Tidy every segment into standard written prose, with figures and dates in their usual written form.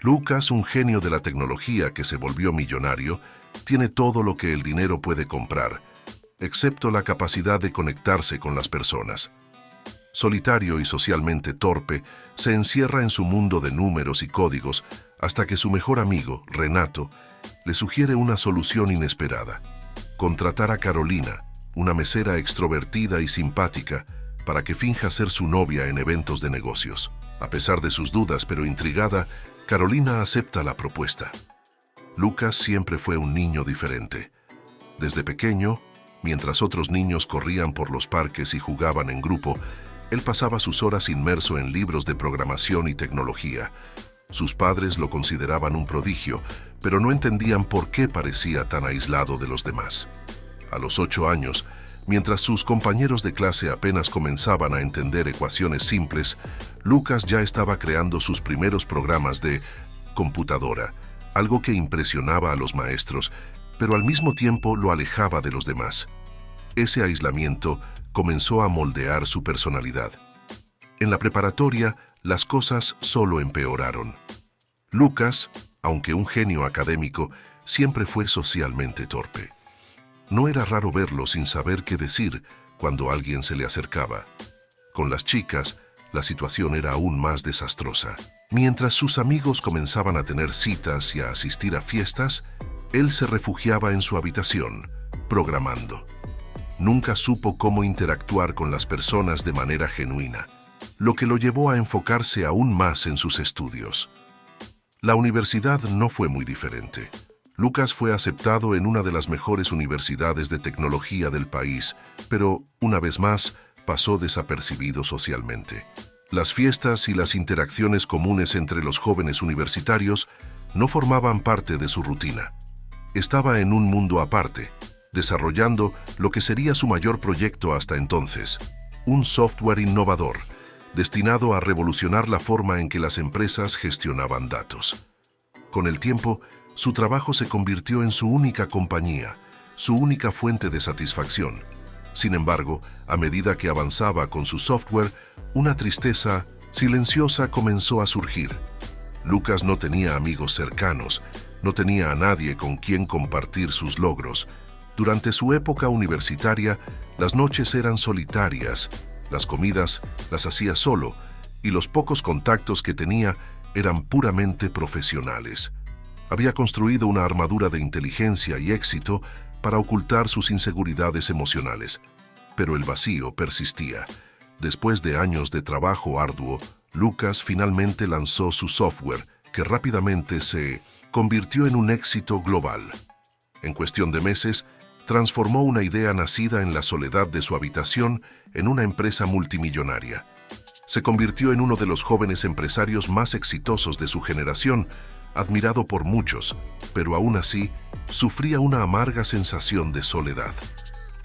Lucas, un genio de la tecnología que se volvió millonario, tiene todo lo que el dinero puede comprar, excepto la capacidad de conectarse con las personas. Solitario y socialmente torpe, se encierra en su mundo de números y códigos hasta que su mejor amigo, Renato, le sugiere una solución inesperada: contratar a Carolina, una mesera extrovertida y simpática, para que finja ser su novia en eventos de negocios. A pesar de sus dudas, pero intrigada, Carolina acepta la propuesta. Lucas siempre fue un niño diferente. Desde pequeño, mientras otros niños corrían por los parques y jugaban en grupo, él pasaba sus horas inmerso en libros de programación y tecnología. Sus padres lo consideraban un prodigio, pero no entendían por qué parecía tan aislado de los demás. A los 8 años, mientras sus compañeros de clase apenas comenzaban a entender ecuaciones simples, Lucas ya estaba creando sus primeros programas de computadora, algo que impresionaba a los maestros, pero al mismo tiempo lo alejaba de los demás. Ese aislamiento comenzó a moldear su personalidad. En la preparatoria, las cosas solo empeoraron. Lucas, aunque un genio académico, siempre fue socialmente torpe. No era raro verlo sin saber qué decir cuando alguien se le acercaba. Con las chicas, la situación era aún más desastrosa. Mientras sus amigos comenzaban a tener citas y a asistir a fiestas, él se refugiaba en su habitación, programando. Nunca supo cómo interactuar con las personas de manera genuina, lo que lo llevó a enfocarse aún más en sus estudios. La universidad no fue muy diferente. Lucas fue aceptado en una de las mejores universidades de tecnología del país, pero, una vez más, pasó desapercibido socialmente. Las fiestas y las interacciones comunes entre los jóvenes universitarios no formaban parte de su rutina. Estaba en un mundo aparte, desarrollando lo que sería su mayor proyecto hasta entonces, un software innovador, destinado a revolucionar la forma en que las empresas gestionaban datos. Con el tiempo, su trabajo se convirtió en su única compañía, su única fuente de satisfacción. Sin embargo, a medida que avanzaba con su software, una tristeza silenciosa comenzó a surgir. Lucas no tenía amigos cercanos, no tenía a nadie con quien compartir sus logros. Durante su época universitaria, las noches eran solitarias, las comidas las hacía solo, y los pocos contactos que tenía eran puramente profesionales. Había construido una armadura de inteligencia y éxito para ocultar sus inseguridades emocionales, pero el vacío persistía. Después de años de trabajo arduo, Lucas finalmente lanzó su software, que rápidamente se convirtió en un éxito global. En cuestión de meses, transformó una idea nacida en la soledad de su habitación en una empresa multimillonaria. Se convirtió en uno de los jóvenes empresarios más exitosos de su generación, admirado por muchos, pero aún así, sufría una amarga sensación de soledad.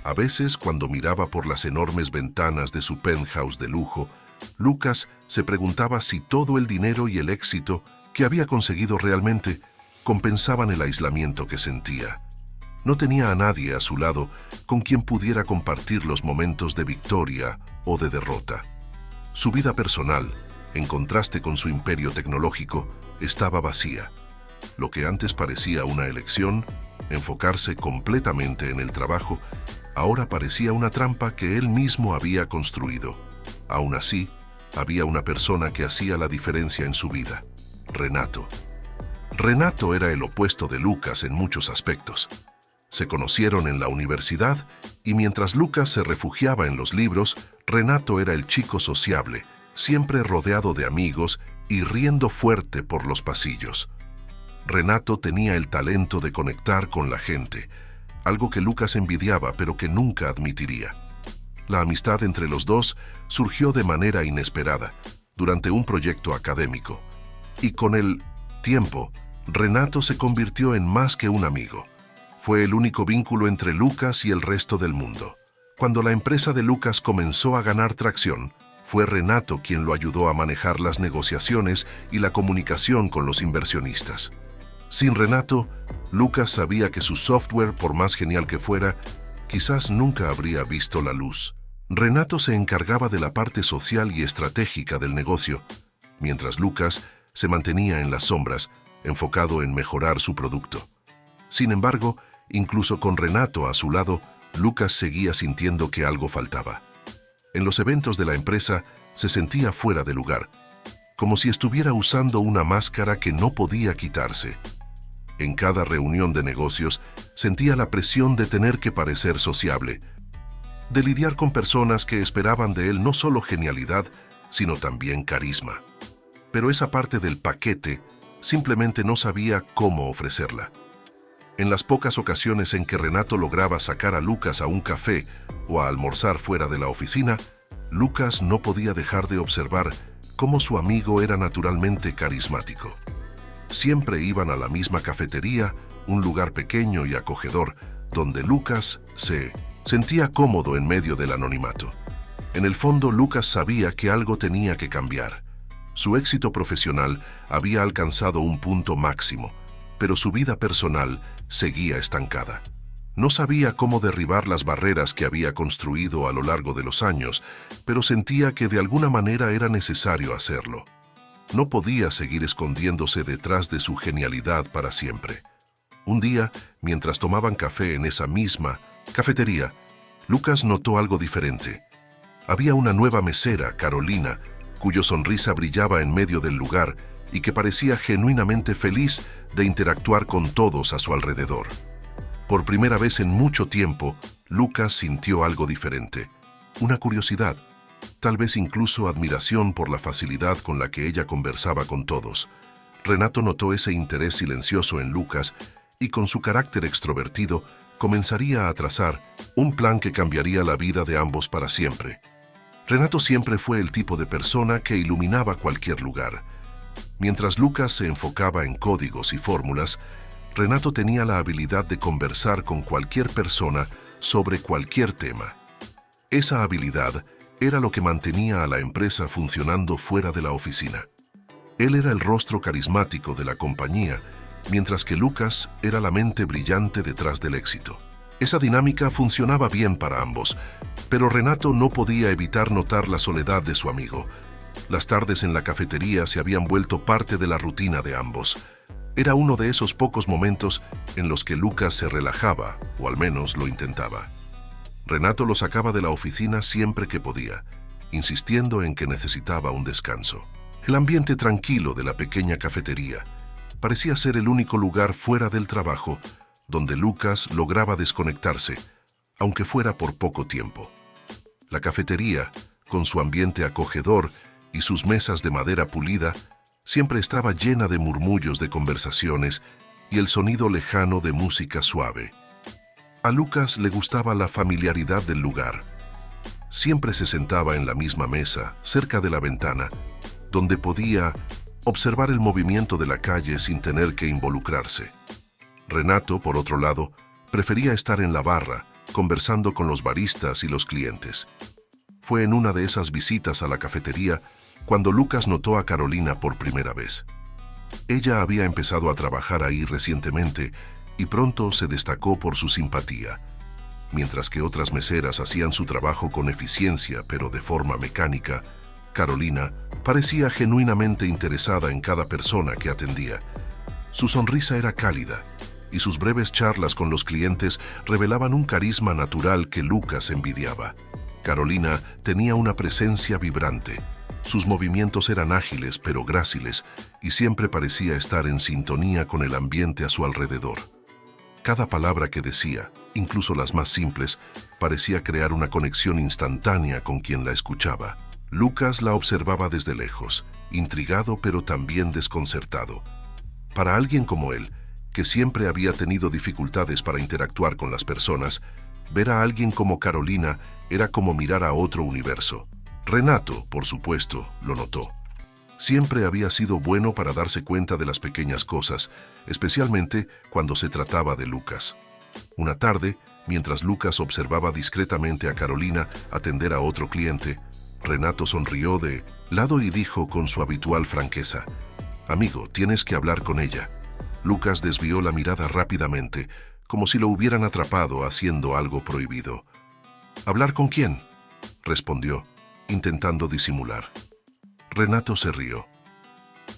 A veces, cuando miraba por las enormes ventanas de su penthouse de lujo, Lucas se preguntaba si todo el dinero y el éxito que había conseguido realmente compensaban el aislamiento que sentía. No tenía a nadie a su lado con quien pudiera compartir los momentos de victoria o de derrota. Su vida personal, en contraste con su imperio tecnológico, estaba vacía. Lo que antes parecía una elección, enfocarse completamente en el trabajo, ahora parecía una trampa que él mismo había construido. Aún así, había una persona que hacía la diferencia en su vida: Renato. Renato era el opuesto de Lucas en muchos aspectos. Se conocieron en la universidad y mientras Lucas se refugiaba en los libros, Renato era el chico sociable, siempre rodeado de amigos y riendo fuerte por los pasillos. Renato tenía el talento de conectar con la gente, algo que Lucas envidiaba pero que nunca admitiría. La amistad entre los dos surgió de manera inesperada, durante un proyecto académico, y con el tiempo, Renato se convirtió en más que un amigo. Fue el único vínculo entre Lucas y el resto del mundo. Cuando la empresa de Lucas comenzó a ganar tracción, fue Renato quien lo ayudó a manejar las negociaciones y la comunicación con los inversionistas. Sin Renato, Lucas sabía que su software, por más genial que fuera, quizás nunca habría visto la luz. Renato se encargaba de la parte social y estratégica del negocio, mientras Lucas se mantenía en las sombras, enfocado en mejorar su producto. Sin embargo, incluso con Renato a su lado, Lucas seguía sintiendo que algo faltaba. En los eventos de la empresa se sentía fuera de lugar, como si estuviera usando una máscara que no podía quitarse. En cada reunión de negocios sentía la presión de tener que parecer sociable, de lidiar con personas que esperaban de él no solo genialidad, sino también carisma. Pero esa parte del paquete simplemente no sabía cómo ofrecerla. En las pocas ocasiones en que Renato lograba sacar a Lucas a un café o a almorzar fuera de la oficina, Lucas no podía dejar de observar cómo su amigo era naturalmente carismático. Siempre iban a la misma cafetería, un lugar pequeño y acogedor, donde Lucas se sentía cómodo en medio del anonimato. En el fondo, Lucas sabía que algo tenía que cambiar. Su éxito profesional había alcanzado un punto máximo, pero su vida personal seguía estancada. No sabía cómo derribar las barreras que había construido a lo largo de los años, pero sentía que de alguna manera era necesario hacerlo. No podía seguir escondiéndose detrás de su genialidad para siempre. Un día, mientras tomaban café en esa misma cafetería, Lucas notó algo diferente. Había una nueva mesera, Carolina, cuya sonrisa brillaba en medio del lugar y que parecía genuinamente feliz de interactuar con todos a su alrededor. Por primera vez en mucho tiempo, Lucas sintió algo diferente, una curiosidad, tal vez incluso admiración por la facilidad con la que ella conversaba con todos. Renato notó ese interés silencioso en Lucas y con su carácter extrovertido comenzaría a trazar un plan que cambiaría la vida de ambos para siempre. Renato siempre fue el tipo de persona que iluminaba cualquier lugar. Mientras Lucas se enfocaba en códigos y fórmulas, Renato tenía la habilidad de conversar con cualquier persona sobre cualquier tema. Esa habilidad era lo que mantenía a la empresa funcionando fuera de la oficina. Él era el rostro carismático de la compañía, mientras que Lucas era la mente brillante detrás del éxito. Esa dinámica funcionaba bien para ambos, pero Renato no podía evitar notar la soledad de su amigo. Las tardes en la cafetería se habían vuelto parte de la rutina de ambos. Era uno de esos pocos momentos en los que Lucas se relajaba, o al menos lo intentaba. Renato lo sacaba de la oficina siempre que podía, insistiendo en que necesitaba un descanso. El ambiente tranquilo de la pequeña cafetería parecía ser el único lugar fuera del trabajo donde Lucas lograba desconectarse, aunque fuera por poco tiempo. La cafetería, con su ambiente acogedor y sus mesas de madera pulida, siempre estaba llena de murmullos de conversaciones y el sonido lejano de música suave. A Lucas le gustaba la familiaridad del lugar. Siempre se sentaba en la misma mesa, cerca de la ventana, donde podía observar el movimiento de la calle sin tener que involucrarse. Renato, por otro lado, prefería estar en la barra, conversando con los baristas y los clientes. Fue en una de esas visitas a la cafetería cuando Lucas notó a Carolina por primera vez. Ella había empezado a trabajar ahí recientemente y pronto se destacó por su simpatía. Mientras que otras meseras hacían su trabajo con eficiencia pero de forma mecánica, Carolina parecía genuinamente interesada en cada persona que atendía. Su sonrisa era cálida y sus breves charlas con los clientes revelaban un carisma natural que Lucas envidiaba. Carolina tenía una presencia vibrante. Sus movimientos eran ágiles pero gráciles y siempre parecía estar en sintonía con el ambiente a su alrededor. Cada palabra que decía, incluso las más simples, parecía crear una conexión instantánea con quien la escuchaba. Lucas la observaba desde lejos, intrigado pero también desconcertado. Para alguien como él, que siempre había tenido dificultades para interactuar con las personas, ver a alguien como Carolina era como mirar a otro universo. Renato, por supuesto, lo notó. Siempre había sido bueno para darse cuenta de las pequeñas cosas, especialmente cuando se trataba de Lucas. Una tarde, mientras Lucas observaba discretamente a Carolina atender a otro cliente, Renato sonrió de lado y dijo con su habitual franqueza: «Amigo, tienes que hablar con ella». Lucas desvió la mirada rápidamente, como si lo hubieran atrapado haciendo algo prohibido. «¿Hablar con quién?», respondió, intentando disimular. Renato se rió.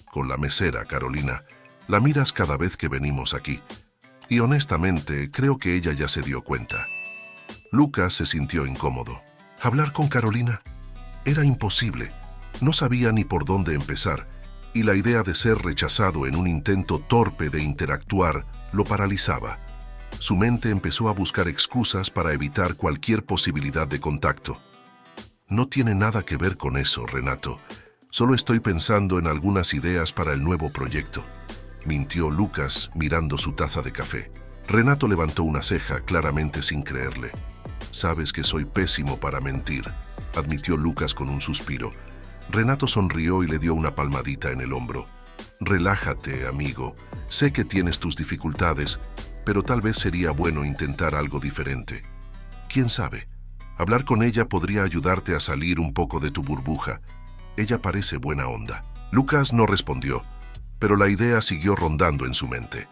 con la mesera Carolina. La miras cada vez que venimos aquí. Y honestamente, creo que ella ya se dio cuenta. Lucas se sintió incómodo. ¿Hablar con Carolina? Era imposible. No sabía ni por dónde empezar, y la idea de ser rechazado en un intento torpe de interactuar lo paralizaba. Su mente empezó a buscar excusas para evitar cualquier posibilidad de contacto. No tiene nada que ver con eso, Renato. Solo estoy pensando en algunas ideas para el nuevo proyecto, mintió Lucas mirando su taza de café. Renato levantó una ceja, claramente sin creerle. Sabes que soy pésimo para mentir, admitió Lucas con un suspiro. Renato sonrió y le dio una palmadita en el hombro. Relájate, amigo. Sé que tienes tus dificultades, pero tal vez sería bueno intentar algo diferente. ¿Quién sabe? Hablar con ella podría ayudarte a salir un poco de tu burbuja. Ella parece buena onda. Lucas no respondió, pero la idea siguió rondando en su mente.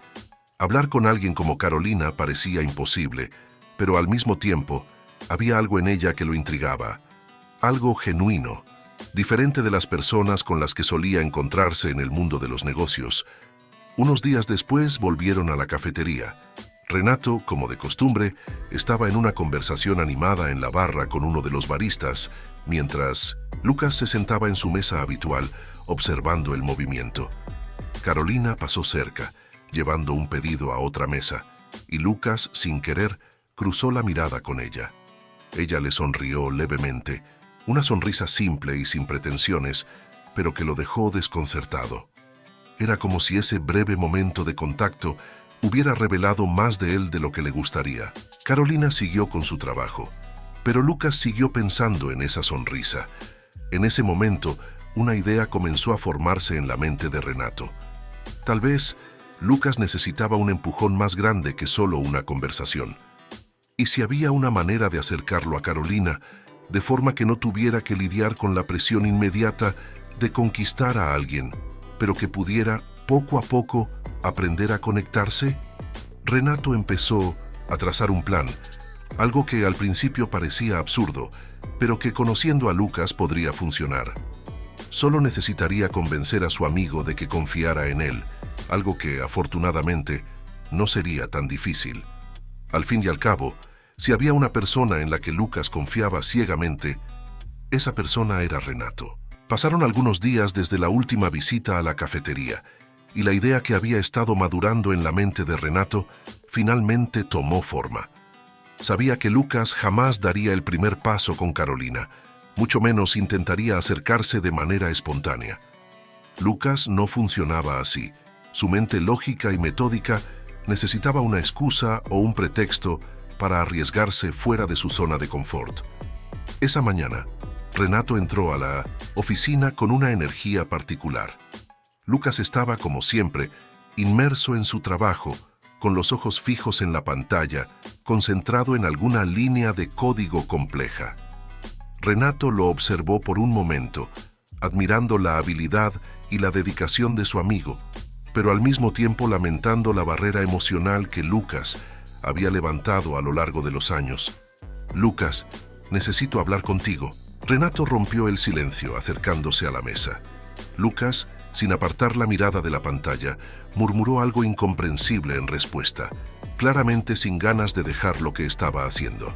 Hablar con alguien como Carolina parecía imposible, pero al mismo tiempo había algo en ella que lo intrigaba. Algo genuino, diferente de las personas con las que solía encontrarse en el mundo de los negocios. Unos días después volvieron a la cafetería. Renato, como de costumbre, estaba en una conversación animada en la barra con uno de los baristas, mientras Lucas se sentaba en su mesa habitual, observando el movimiento. Carolina pasó cerca, llevando un pedido a otra mesa, y Lucas, sin querer, cruzó la mirada con ella. Ella le sonrió levemente, una sonrisa simple y sin pretensiones, pero que lo dejó desconcertado. Era como si ese breve momento de contacto hubiera revelado más de él de lo que le gustaría. Carolina siguió con su trabajo, pero Lucas siguió pensando en esa sonrisa. En ese momento, una idea comenzó a formarse en la mente de Renato. Tal vez Lucas necesitaba un empujón más grande que solo una conversación. ¿Y si había una manera de acercarlo a Carolina, de forma que no tuviera que lidiar con la presión inmediata de conquistar a alguien, pero que pudiera, poco a poco, aprender a conectarse? Renato empezó a trazar un plan, algo que al principio parecía absurdo, pero que conociendo a Lucas podría funcionar. Solo necesitaría convencer a su amigo de que confiara en él, algo que, afortunadamente, no sería tan difícil. Al fin y al cabo, si había una persona en la que Lucas confiaba ciegamente, esa persona era Renato. Pasaron algunos días desde la última visita a la cafetería, y la idea que había estado madurando en la mente de Renato finalmente tomó forma. Sabía que Lucas jamás daría el primer paso con Carolina, mucho menos intentaría acercarse de manera espontánea. Lucas no funcionaba así. Su mente lógica y metódica necesitaba una excusa o un pretexto para arriesgarse fuera de su zona de confort. Esa mañana, Renato entró a la oficina con una energía particular. Lucas estaba, como siempre, inmerso en su trabajo, con los ojos fijos en la pantalla, concentrado en alguna línea de código compleja. Renato lo observó por un momento, admirando la habilidad y la dedicación de su amigo, pero al mismo tiempo lamentando la barrera emocional que Lucas había levantado a lo largo de los años. «Lucas, necesito hablar contigo». Renato rompió el silencio acercándose a la mesa. Lucas, sin apartar la mirada de la pantalla, murmuró algo incomprensible en respuesta, claramente sin ganas de dejar lo que estaba haciendo.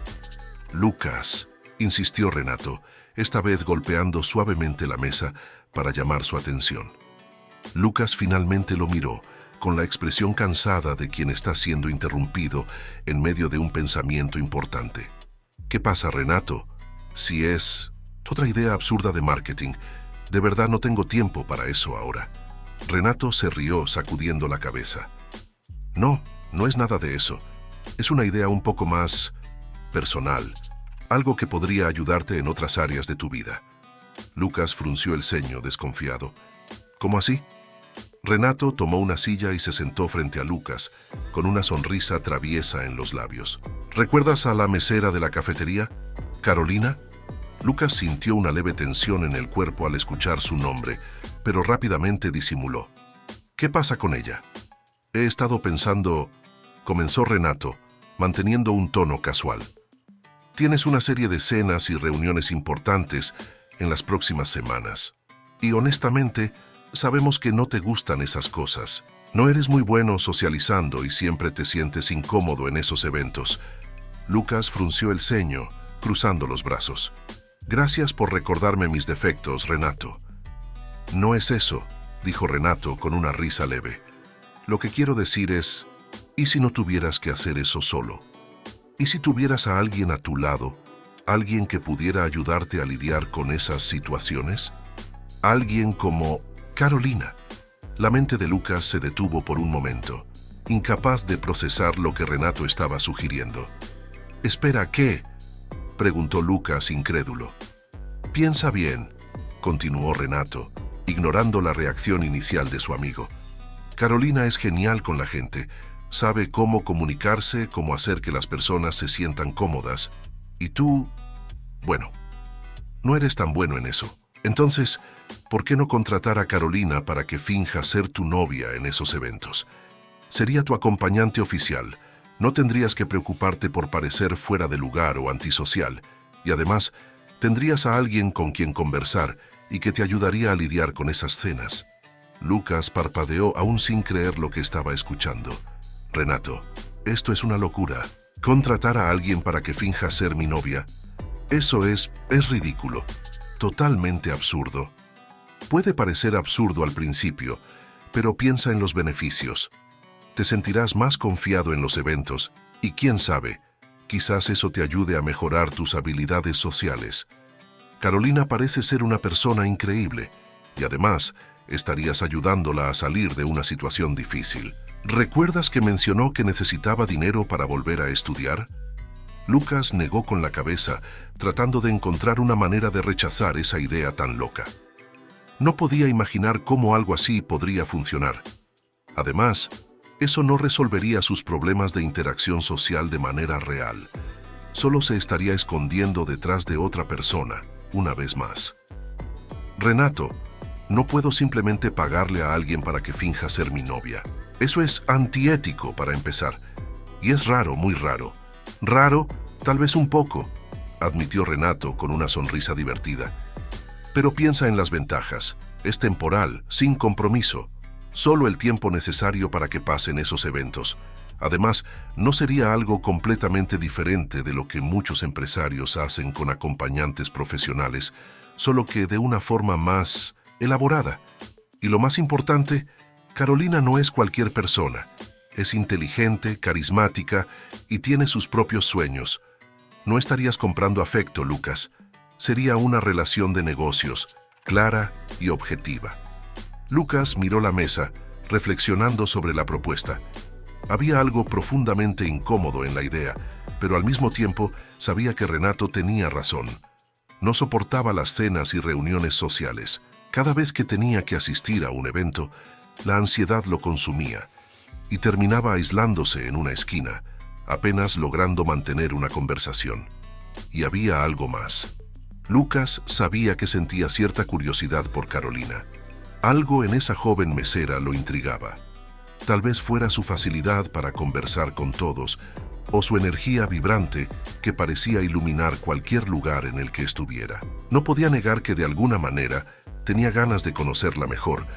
«Lucas», insistió Renato, esta vez golpeando suavemente la mesa para llamar su atención. Lucas finalmente lo miró, con la expresión cansada de quien está siendo interrumpido en medio de un pensamiento importante. «¿Qué pasa, Renato? Si es otra idea absurda de marketing, de verdad no tengo tiempo para eso ahora». Renato se rió sacudiendo la cabeza. «No, no es nada de eso. Es una idea un poco más personal, algo que podría ayudarte en otras áreas de tu vida». Lucas frunció el ceño, desconfiado. «¿Cómo así?». Renato tomó una silla y se sentó frente a Lucas, con una sonrisa traviesa en los labios. «¿Recuerdas a la mesera de la cafetería? ¿Carolina?». Lucas sintió una leve tensión en el cuerpo al escuchar su nombre, pero rápidamente disimuló. «¿Qué pasa con ella?». «He estado pensando», comenzó Renato, manteniendo un tono casual. «Tienes una serie de cenas y reuniones importantes en las próximas semanas. Y honestamente, sabemos que no te gustan esas cosas. No eres muy bueno socializando y siempre te sientes incómodo en esos eventos. Lucas frunció el ceño, cruzando los brazos. Gracias por recordarme mis defectos, Renato. No es eso, dijo Renato con una risa leve. Lo que quiero decir es, ¿y si no tuvieras que hacer eso solo? ¿Y si tuvieras a alguien a tu lado, alguien que pudiera ayudarte a lidiar con esas situaciones? Alguien como Carolina. La mente de Lucas se detuvo por un momento, incapaz de procesar lo que Renato estaba sugiriendo. «Espera, ¿qué?», preguntó Lucas incrédulo. «Piensa bien», continuó Renato, ignorando la reacción inicial de su amigo. «Carolina es genial con la gente, sabe cómo comunicarse, cómo hacer que las personas se sientan cómodas. Y tú, bueno, no eres tan bueno en eso. Entonces, ¿por qué no contratar a Carolina para que finja ser tu novia en esos eventos? Sería tu acompañante oficial. No tendrías que preocuparte por parecer fuera de lugar o antisocial. Y además, tendrías a alguien con quien conversar y que te ayudaría a lidiar con esas cenas». Lucas parpadeó aún sin creer lo que estaba escuchando. «Renato, esto es una locura. ¿Contratar a alguien para que finja ser mi novia? Eso es ridículo. Totalmente absurdo». Puede parecer absurdo al principio, pero piensa en los beneficios. Te sentirás más confiado en los eventos y quién sabe, quizás eso te ayude a mejorar tus habilidades sociales. Carolina parece ser una persona increíble y además estarías ayudándola a salir de una situación difícil. ¿Recuerdas que mencionó que necesitaba dinero para volver a estudiar? Lucas negó con la cabeza, tratando de encontrar una manera de rechazar esa idea tan loca. No podía imaginar cómo algo así podría funcionar. Además, eso no resolvería sus problemas de interacción social de manera real. Solo se estaría escondiendo detrás de otra persona, una vez más. «Renato, no puedo simplemente pagarle a alguien para que finja ser mi novia. Eso es antiético para empezar. Y es raro, muy raro. Raro, tal vez un poco», admitió Renato con una sonrisa divertida. «Pero piensa en las ventajas. Es temporal, sin compromiso. Solo el tiempo necesario para que pasen esos eventos. Además, no sería algo completamente diferente de lo que muchos empresarios hacen con acompañantes profesionales, solo que de una forma más elaborada. Y lo más importante, Carolina no es cualquier persona. Es inteligente, carismática y tiene sus propios sueños. No estarías comprando afecto, Lucas. Sería una relación de negocios, clara y objetiva». Lucas miró la mesa, reflexionando sobre la propuesta. Había algo profundamente incómodo en la idea, pero al mismo tiempo sabía que Renato tenía razón. No soportaba las cenas y reuniones sociales. Cada vez que tenía que asistir a un evento, la ansiedad lo consumía y terminaba aislándose en una esquina, apenas logrando mantener una conversación. Y había algo más. Lucas sabía que sentía cierta curiosidad por Carolina. Algo en esa joven mesera lo intrigaba. Tal vez fuera su facilidad para conversar con todos, o su energía vibrante que parecía iluminar cualquier lugar en el que estuviera. No podía negar que de alguna manera tenía ganas de conocerla mejor,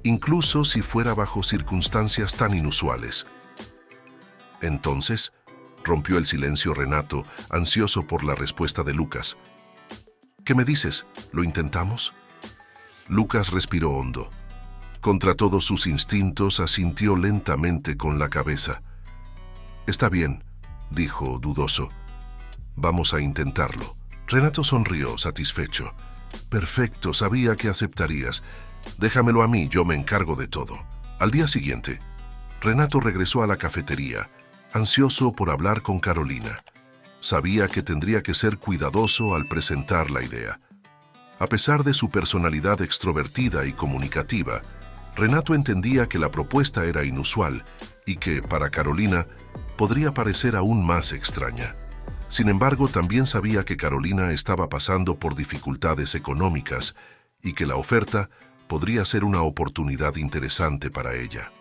incluso si fuera bajo circunstancias tan inusuales. Entonces, rompió el silencio Renato, ansioso por la respuesta de Lucas. «¿Qué me dices? ¿Lo intentamos?». Lucas respiró hondo. Contra todos sus instintos, asintió lentamente con la cabeza. «Está bien», dijo dudoso. «Vamos a intentarlo». Renato sonrió, satisfecho. «Perfecto, sabía que aceptarías. Déjamelo a mí, yo me encargo de todo». Al día siguiente, Renato regresó a la cafetería, ansioso por hablar con Carolina. Sabía que tendría que ser cuidadoso al presentar la idea. A pesar de su personalidad extrovertida y comunicativa, Renato entendía que la propuesta era inusual y que, para Carolina, podría parecer aún más extraña. Sin embargo, también sabía que Carolina estaba pasando por dificultades económicas y que la oferta podría ser una oportunidad interesante para ella.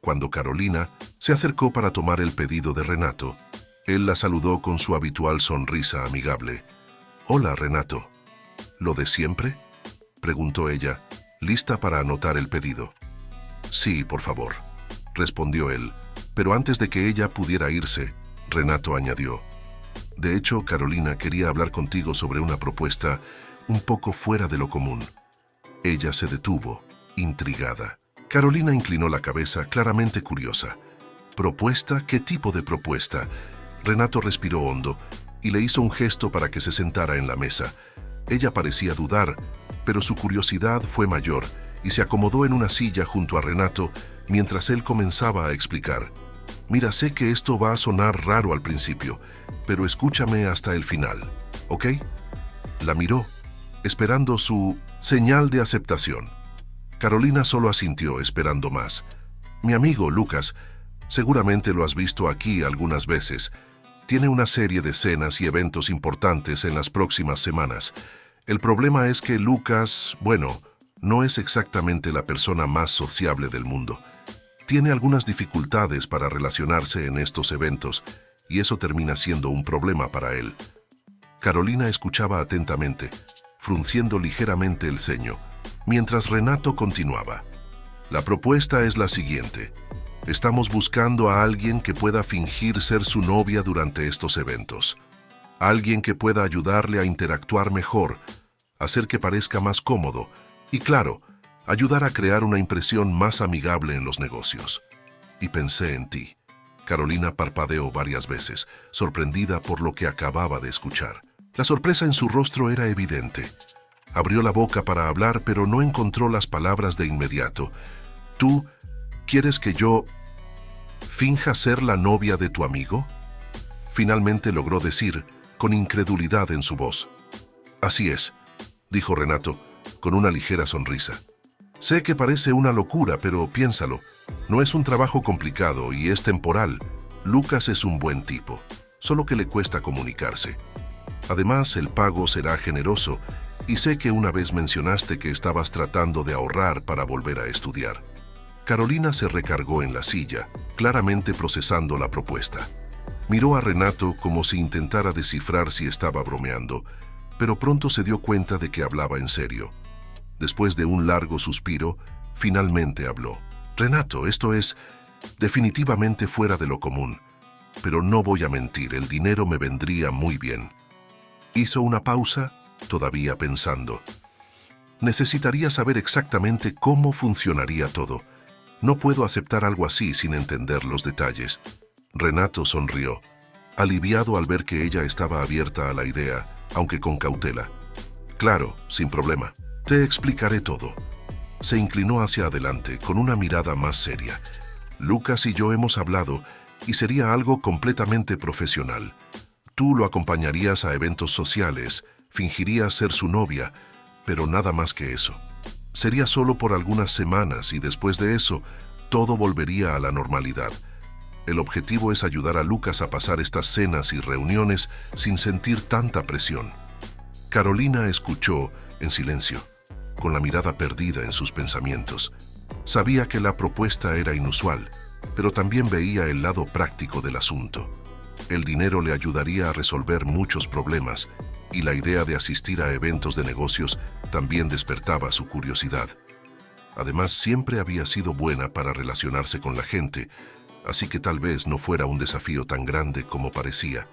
Cuando Carolina se acercó para tomar el pedido de Renato, él la saludó con su habitual sonrisa amigable. «Hola, Renato». «¿Lo de siempre?», preguntó ella, ¿Lista para anotar el pedido? Sí, por favor, respondió él, pero antes de que ella pudiera irse, Renato añadió: de hecho, Carolina quería hablar contigo sobre una propuesta un poco fuera de lo común. Ella se detuvo, intrigada. Carolina inclinó la cabeza, claramente curiosa. ¿Propuesta? ¿Qué tipo de propuesta? Renato respiró hondo y le hizo un gesto para que se sentara en la mesa. Ella parecía dudar, pero su curiosidad fue mayor y se acomodó en una silla junto a Renato mientras él comenzaba a explicar. Mira, sé que esto va a sonar raro al principio, pero escúchame hasta el final, ¿ok? La miró, esperando su señal de aceptación. Carolina solo asintió, esperando más. Mi amigo Lucas, seguramente lo has visto aquí algunas veces. Tiene una serie de cenas y eventos importantes en las próximas semanas. El problema es que Lucas, bueno, no es exactamente la persona más sociable del mundo. Tiene algunas dificultades para relacionarse en estos eventos, y eso termina siendo un problema para él. Carolina escuchaba atentamente, frunciendo ligeramente el ceño, mientras Renato continuaba. La propuesta es la siguiente. Estamos buscando a alguien que pueda fingir ser su novia durante estos eventos. Alguien que pueda ayudarle a interactuar mejor, hacer que parezca más cómodo y, claro, ayudar a crear una impresión más amigable en los negocios. Y pensé en ti. Carolina parpadeó varias veces, sorprendida por lo que acababa de escuchar. La sorpresa en su rostro era evidente. Abrió la boca para hablar, pero no encontró las palabras de inmediato. ¿Tú quieres que yo finja ser la novia de tu amigo? Finalmente logró decir, con incredulidad en su voz. Así es, dijo Renato, con una ligera sonrisa. Sé que parece una locura, pero piénsalo. No es un trabajo complicado y es temporal. Lucas es un buen tipo, solo que le cuesta comunicarse. Además, el pago será generoso y sé que una vez mencionaste que estabas tratando de ahorrar para volver a estudiar. Carolina se recargó en la silla, claramente procesando la propuesta. Miró a Renato como si intentara descifrar si estaba bromeando, pero pronto se dio cuenta de que hablaba en serio. Después de un largo suspiro, finalmente habló. Renato, esto es definitivamente fuera de lo común, pero no voy a mentir, el dinero me vendría muy bien. Hizo una pausa, todavía pensando. Necesitaría saber exactamente cómo funcionaría todo. No puedo aceptar algo así sin entender los detalles. Renato sonrió, aliviado al ver que ella estaba abierta a la idea, aunque con cautela. Claro, sin problema. Te explicaré todo. Se inclinó hacia adelante con una mirada más seria. Lucas y yo hemos hablado y sería algo completamente profesional. Tú lo acompañarías a eventos sociales, fingirías ser su novia, pero nada más que eso. Sería solo por algunas semanas y después de eso, todo volvería a la normalidad. El objetivo es ayudar a Lucas a pasar estas cenas y reuniones sin sentir tanta presión. Carolina escuchó en silencio, con la mirada perdida en sus pensamientos. Sabía que la propuesta era inusual, pero también veía el lado práctico del asunto. El dinero le ayudaría a resolver muchos problemas, y la idea de asistir a eventos de negocios también despertaba su curiosidad. Además, siempre había sido buena para relacionarse con la gente, así que tal vez no fuera un desafío tan grande como parecía.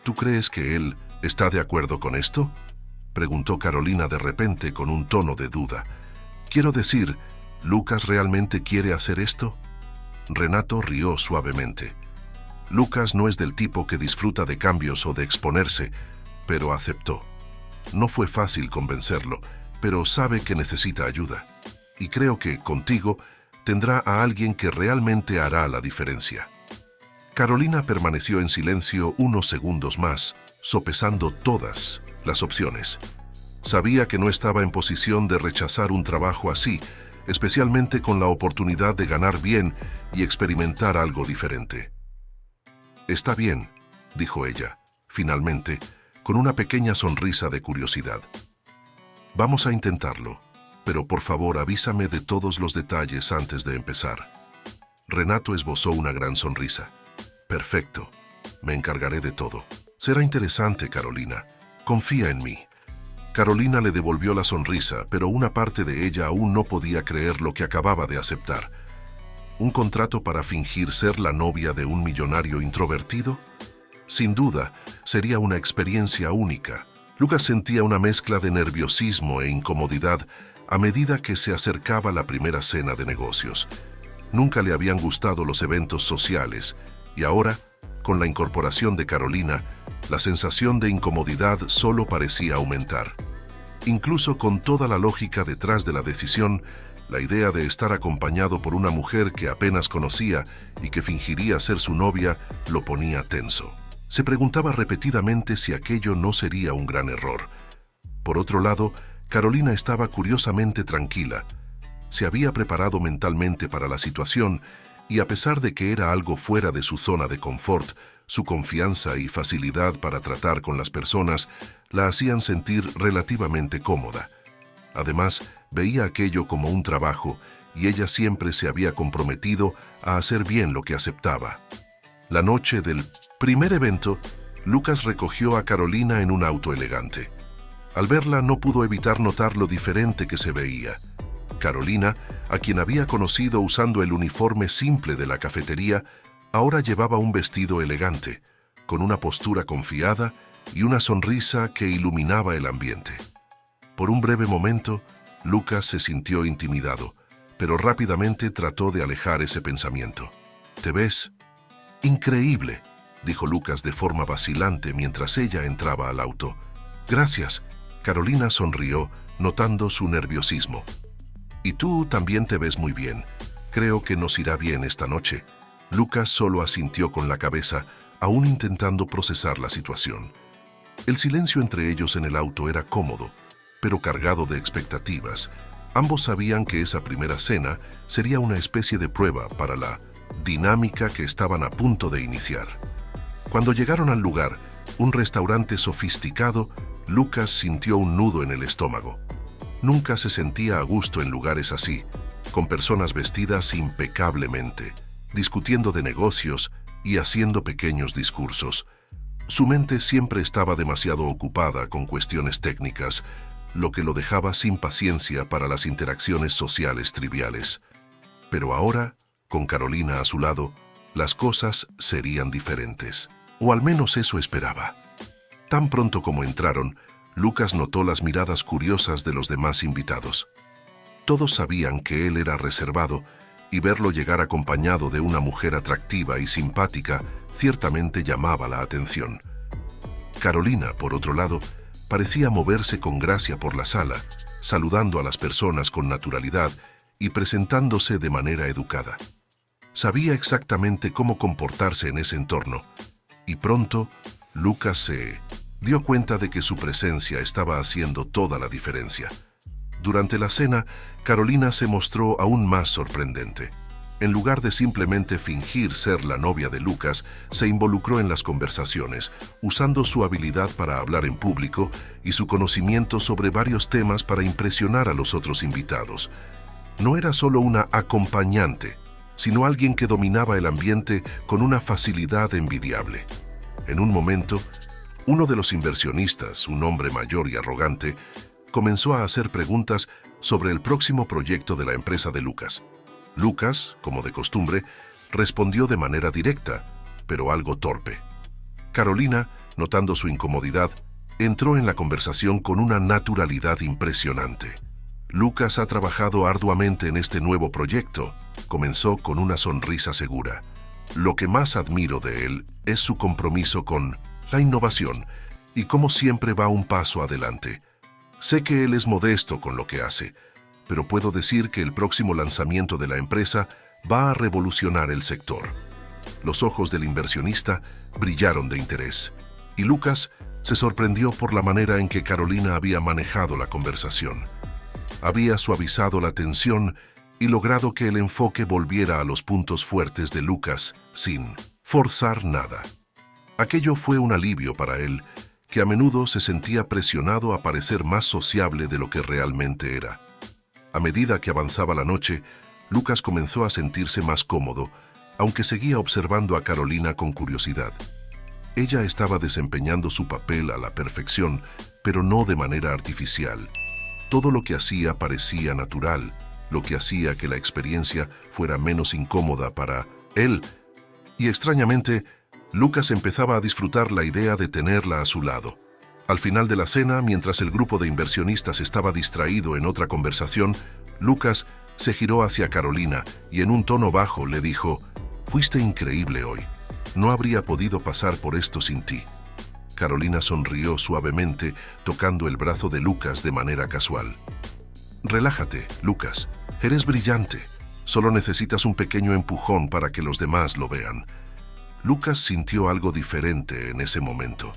¿Tú crees que él está de acuerdo con esto?, preguntó Carolina de repente con un tono de duda. Quiero decir, ¿Lucas realmente quiere hacer esto? Renato rió suavemente. Lucas no es del tipo que disfruta de cambios o de exponerse, pero aceptó. No fue fácil convencerlo, pero sabe que necesita ayuda. Y creo que, contigo, tendrá a alguien que realmente hará la diferencia. Carolina permaneció en silencio unos segundos más, sopesando todas las opciones. Sabía que no estaba en posición de rechazar un trabajo así, especialmente con la oportunidad de ganar bien y experimentar algo diferente. Está bien, dijo ella, finalmente, con una pequeña sonrisa de curiosidad. Vamos a intentarlo, pero por favor avísame de todos los detalles antes de empezar. Renato esbozó una gran sonrisa. Perfecto, me encargaré de todo. Será interesante, Carolina. Confía en mí. Carolina le devolvió la sonrisa, pero una parte de ella aún no podía creer lo que acababa de aceptar. ¿Un contrato para fingir ser la novia de un millonario introvertido? Sin duda, sería una experiencia única. Lucas sentía una mezcla de nerviosismo e incomodidad a medida que se acercaba la primera cena de negocios. Nunca le habían gustado los eventos sociales, y ahora, con la incorporación de Carolina, la sensación de incomodidad solo parecía aumentar. Incluso con toda la lógica detrás de la decisión, la idea de estar acompañado por una mujer que apenas conocía y que fingiría ser su novia lo ponía tenso. Se preguntaba repetidamente si aquello no sería un gran error. Por otro lado, Carolina estaba curiosamente tranquila. Se había preparado mentalmente para la situación y a pesar de que era algo fuera de su zona de confort, su confianza y facilidad para tratar con las personas la hacían sentir relativamente cómoda. Además, veía aquello como un trabajo y ella siempre se había comprometido a hacer bien lo que aceptaba. La noche del primer evento, Lucas recogió a Carolina en un auto elegante. Al verla no pudo evitar notar lo diferente que se veía. Carolina, a quien había conocido usando el uniforme simple de la cafetería, ahora llevaba un vestido elegante, con una postura confiada y una sonrisa que iluminaba el ambiente. Por un breve momento, Lucas se sintió intimidado, pero rápidamente trató de alejar ese pensamiento. «¿Te ves? Increíble», dijo Lucas de forma vacilante mientras ella entraba al auto. «Gracias», Carolina sonrió, notando su nerviosismo. «Y tú también te ves muy bien. Creo que nos irá bien esta noche». Lucas solo asintió con la cabeza, aún intentando procesar la situación. El silencio entre ellos en el auto era cómodo, pero cargado de expectativas. Ambos sabían que esa primera cena sería una especie de prueba para la dinámica que estaban a punto de iniciar. Cuando llegaron al lugar, un restaurante sofisticado, Lucas sintió un nudo en el estómago. Nunca se sentía a gusto en lugares así, con personas vestidas impecablemente, discutiendo de negocios y haciendo pequeños discursos. Su mente siempre estaba demasiado ocupada con cuestiones técnicas, lo que lo dejaba sin paciencia para las interacciones sociales triviales. Pero ahora, con Carolina a su lado, las cosas serían diferentes. O al menos eso esperaba. Tan pronto como entraron, Lucas notó las miradas curiosas de los demás invitados. Todos sabían que él era reservado, y verlo llegar acompañado de una mujer atractiva y simpática ciertamente llamaba la atención. Carolina, por otro lado, parecía moverse con gracia por la sala, saludando a las personas con naturalidad y presentándose de manera educada. Sabía exactamente cómo comportarse en ese entorno, y pronto Lucas se dio cuenta de que su presencia estaba haciendo toda la diferencia. Durante la cena, Carolina se mostró aún más sorprendente. En lugar de simplemente fingir ser la novia de Lucas, se involucró en las conversaciones, usando su habilidad para hablar en público y su conocimiento sobre varios temas para impresionar a los otros invitados. No era solo una acompañante, sino alguien que dominaba el ambiente con una facilidad envidiable. En un momento, uno de los inversionistas, un hombre mayor y arrogante, comenzó a hacer preguntas sobre el próximo proyecto de la empresa de Lucas. Lucas, como de costumbre, respondió de manera directa, pero algo torpe. Carolina, notando su incomodidad, entró en la conversación con una naturalidad impresionante. «Lucas ha trabajado arduamente en este nuevo proyecto», comenzó con una sonrisa segura. «Lo que más admiro de él es su compromiso con la innovación y cómo siempre va un paso adelante. Sé que él es modesto con lo que hace, pero puedo decir que el próximo lanzamiento de la empresa va a revolucionar el sector». Los ojos del inversionista brillaron de interés, y Lucas se sorprendió por la manera en que Carolina había manejado la conversación. Había suavizado la tensión y logrado que el enfoque volviera a los puntos fuertes de Lucas sin forzar nada. Aquello fue un alivio para él, que a menudo se sentía presionado a parecer más sociable de lo que realmente era. A medida que avanzaba la noche, Lucas comenzó a sentirse más cómodo, aunque seguía observando a Carolina con curiosidad. Ella estaba desempeñando su papel a la perfección, pero no de manera artificial. Todo lo que hacía parecía natural, lo que hacía que la experiencia fuera menos incómoda para él. Y extrañamente, Lucas empezaba a disfrutar la idea de tenerla a su lado. Al final de la cena, mientras el grupo de inversionistas estaba distraído en otra conversación, Lucas se giró hacia Carolina y en un tono bajo le dijo: «Fuiste increíble hoy. No habría podido pasar por esto sin ti». Carolina sonrió suavemente, tocando el brazo de Lucas de manera casual. «Relájate, Lucas. Eres brillante. Solo necesitas un pequeño empujón para que los demás lo vean». Lucas sintió algo diferente en ese momento.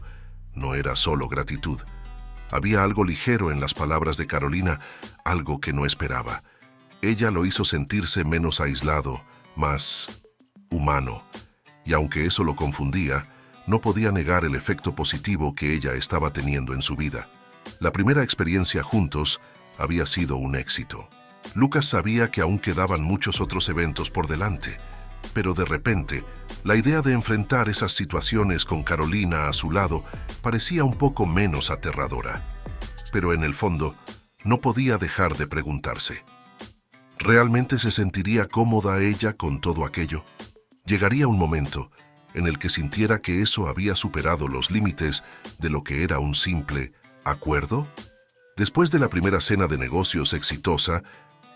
No era solo gratitud. Había algo ligero en las palabras de Carolina, algo que no esperaba. Ella lo hizo sentirse menos aislado, más humano. Y aunque eso lo confundía, no podía negar el efecto positivo que ella estaba teniendo en su vida. La primera experiencia juntos había sido un éxito. Lucas sabía que aún quedaban muchos otros eventos por delante, pero de repente, la idea de enfrentar esas situaciones con Carolina a su lado parecía un poco menos aterradora. Pero en el fondo, no podía dejar de preguntarse: ¿realmente se sentiría cómoda ella con todo aquello? Llegaría un momento en el que sintiera que eso había superado los límites de lo que era un simple acuerdo. Después de la primera cena de negocios exitosa,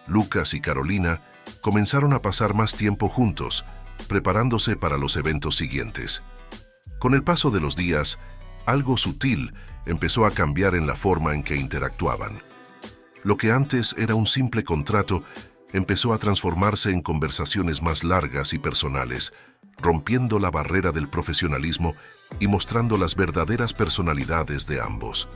Lucas y Carolina comenzaron a pasar más tiempo juntos, preparándose para los eventos siguientes. Con el paso de los días, algo sutil empezó a cambiar en la forma en que interactuaban. Lo que antes era un simple contrato empezó a transformarse en conversaciones más largas y personales, rompiendo la barrera del profesionalismo y mostrando las verdaderas personalidades de ambos.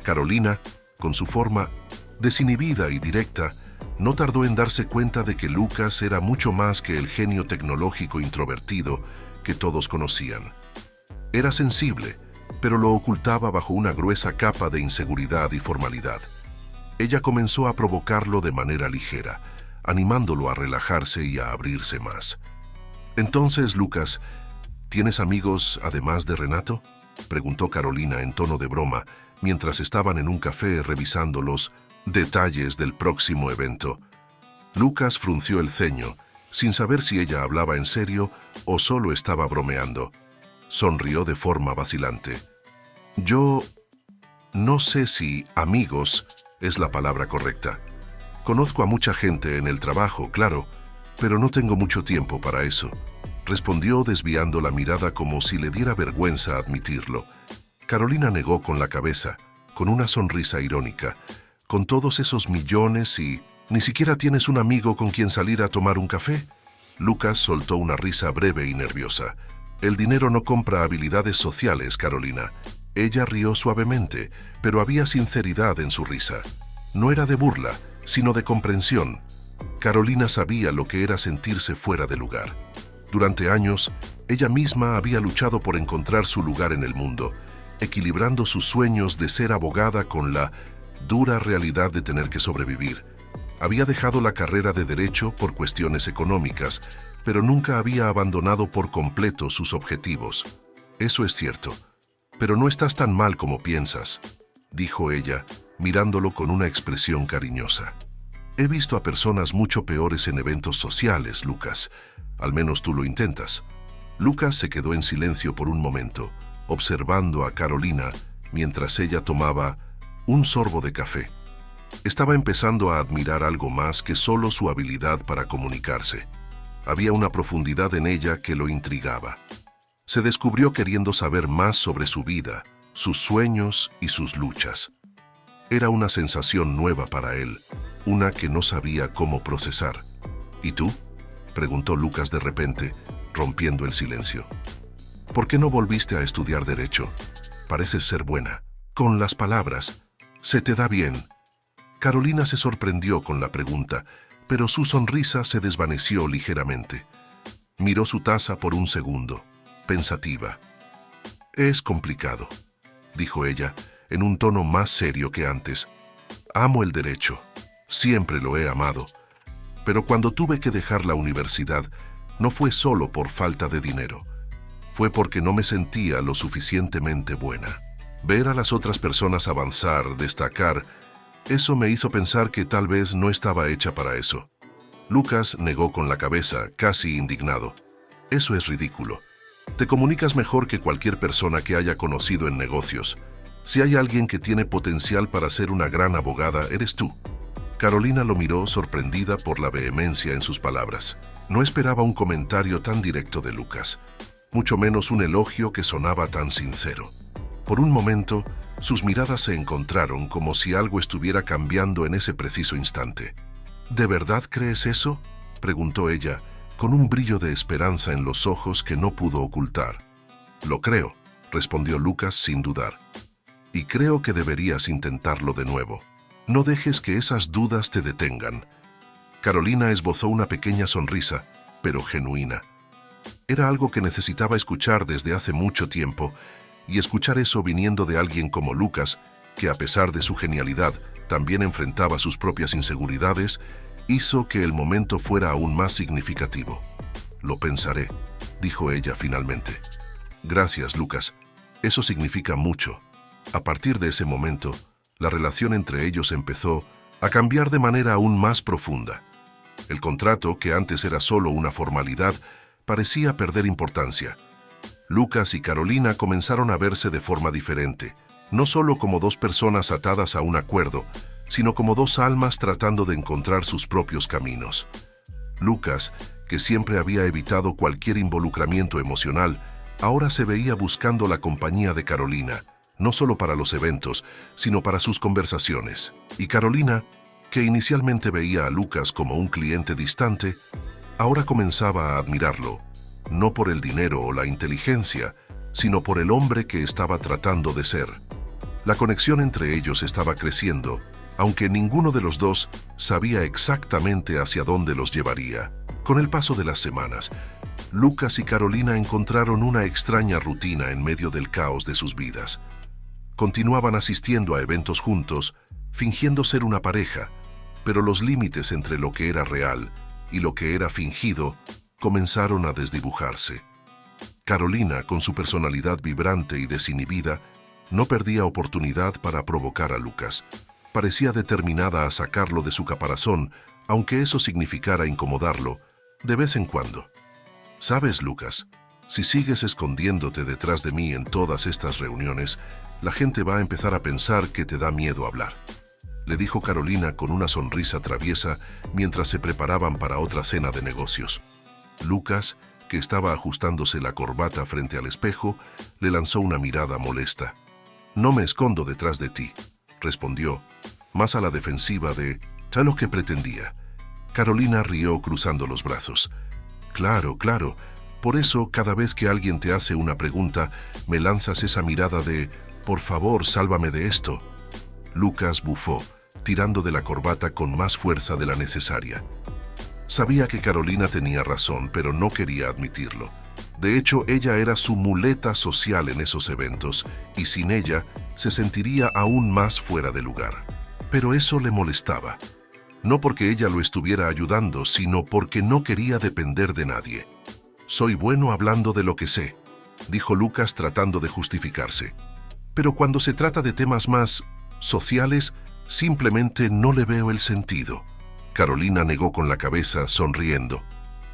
Carolina, con su forma desinhibida y directa, no tardó en darse cuenta de que Lucas era mucho más que el genio tecnológico introvertido que todos conocían. Era sensible, pero lo ocultaba bajo una gruesa capa de inseguridad y formalidad. Ella comenzó a provocarlo de manera ligera, animándolo a relajarse y a abrirse más. «Entonces, Lucas, ¿tienes amigos además de Renato?», preguntó Carolina en tono de broma, mientras estaban en un café revisando los detalles del próximo evento. Lucas frunció el ceño, sin saber si ella hablaba en serio o solo estaba bromeando. Sonrió de forma vacilante. «Yo no sé si amigos es la palabra correcta. Conozco a mucha gente en el trabajo, claro, pero no tengo mucho tiempo para eso», respondió desviando la mirada como si le diera vergüenza admitirlo. Carolina negó con la cabeza, con una sonrisa irónica. «¿Con todos esos millones y ni siquiera tienes un amigo con quien salir a tomar un café?». Lucas soltó una risa breve y nerviosa. «El dinero no compra habilidades sociales, Carolina». Ella rió suavemente, pero había sinceridad en su risa. No era de burla, sino de comprensión. Carolina sabía lo que era sentirse fuera de lugar. Durante años, ella misma había luchado por encontrar su lugar en el mundo, equilibrando sus sueños de ser abogada con la dura realidad de tener que sobrevivir. Había dejado la carrera de Derecho por cuestiones económicas, pero nunca había abandonado por completo sus objetivos. «Eso es cierto, pero no estás tan mal como piensas», dijo ella, mirándolo con una expresión cariñosa. «He visto a personas mucho peores en eventos sociales, Lucas. Al menos tú lo intentas». Lucas se quedó en silencio por un momento, observando a Carolina mientras ella tomaba un sorbo de café. Estaba empezando a admirar algo más que solo su habilidad para comunicarse. Había una profundidad en ella que lo intrigaba. Se descubrió queriendo saber más sobre su vida, sus sueños y sus luchas. Era una sensación nueva para él, una que no sabía cómo procesar. «¿Y tú?», preguntó Lucas de repente, rompiendo el silencio. «¿Por qué no volviste a estudiar Derecho? Pareces ser buena. Con las palabras. Se te da bien». Carolina se sorprendió con la pregunta, pero su sonrisa se desvaneció ligeramente. Miró su taza por un segundo, pensativa. «Es complicado», dijo ella, en un tono más serio que antes. «Amo el derecho. Siempre lo he amado. Pero cuando tuve que dejar la universidad, no fue solo por falta de dinero. Fue porque no me sentía lo suficientemente buena». Ver a las otras personas avanzar, destacar, eso me hizo pensar que tal vez no estaba hecha para eso. Lucas negó con la cabeza, casi indignado. Eso es ridículo. Te comunicas mejor que cualquier persona que haya conocido en negocios. Si hay alguien que tiene potencial para ser una gran abogada, eres tú. Carolina lo miró sorprendida por la vehemencia en sus palabras. No esperaba un comentario tan directo de Lucas, mucho menos un elogio que sonaba tan sincero. Por un momento, sus miradas se encontraron como si algo estuviera cambiando en ese preciso instante. ¿De verdad crees eso?, preguntó ella, con un brillo de esperanza en los ojos que no pudo ocultar. Lo creo, respondió Lucas sin dudar. Y creo que deberías intentarlo de nuevo. No dejes que esas dudas te detengan. Carolina esbozó una pequeña sonrisa, pero genuina. Era algo que necesitaba escuchar desde hace mucho tiempo, y escuchar eso viniendo de alguien como Lucas, que a pesar de su genialidad, también enfrentaba sus propias inseguridades, hizo que el momento fuera aún más significativo. Lo pensaré, dijo ella finalmente. Gracias, Lucas. Eso significa mucho. A partir de ese momento, la relación entre ellos empezó a cambiar de manera aún más profunda. El contrato, que antes era solo una formalidad, parecía perder importancia. Lucas y Carolina comenzaron a verse de forma diferente, no solo como dos personas atadas a un acuerdo, sino como dos almas tratando de encontrar sus propios caminos. Lucas, que siempre había evitado cualquier involucramiento emocional, ahora se veía buscando la compañía de Carolina, no solo para los eventos, sino para sus conversaciones. Y Carolina, que inicialmente veía a Lucas como un cliente distante, ahora comenzaba a admirarlo, no por el dinero o la inteligencia, sino por el hombre que estaba tratando de ser. La conexión entre ellos estaba creciendo, aunque ninguno de los dos sabía exactamente hacia dónde los llevaría. Con el paso de las semanas, Lucas y Carolina encontraron una extraña rutina en medio del caos de sus vidas. Continuaban asistiendo a eventos juntos, fingiendo ser una pareja, pero los límites entre lo que era real y lo que era fingido comenzaron a desdibujarse. Carolina, con su personalidad vibrante y desinhibida, no perdía oportunidad para provocar a Lucas. Parecía determinada a sacarlo de su caparazón, aunque eso significara incomodarlo, de vez en cuando. ¿Sabes, Lucas? Si sigues escondiéndote detrás de mí en todas estas reuniones, la gente va a empezar a pensar que te da miedo hablar, le dijo Carolina con una sonrisa traviesa mientras se preparaban para otra cena de negocios. Lucas, que estaba ajustándose la corbata frente al espejo, le lanzó una mirada molesta. «No me escondo detrás de ti», respondió, más a la defensiva de tal lo que pretendía. Carolina rió cruzando los brazos. «Claro, claro. Por eso, cada vez que alguien te hace una pregunta, me lanzas esa mirada de «por favor, sálvame de esto». Lucas bufó, tirando de la corbata con más fuerza de la necesaria. Sabía que Carolina tenía razón, pero no quería admitirlo. De hecho, ella era su muleta social en esos eventos, y sin ella se sentiría aún más fuera de lugar. Pero eso le molestaba. No porque ella lo estuviera ayudando, sino porque no quería depender de nadie. «Soy bueno hablando de lo que sé», dijo Lucas tratando de justificarse. «Pero cuando se trata de temas más sociales, simplemente no le veo el sentido». Carolina negó con la cabeza, sonriendo.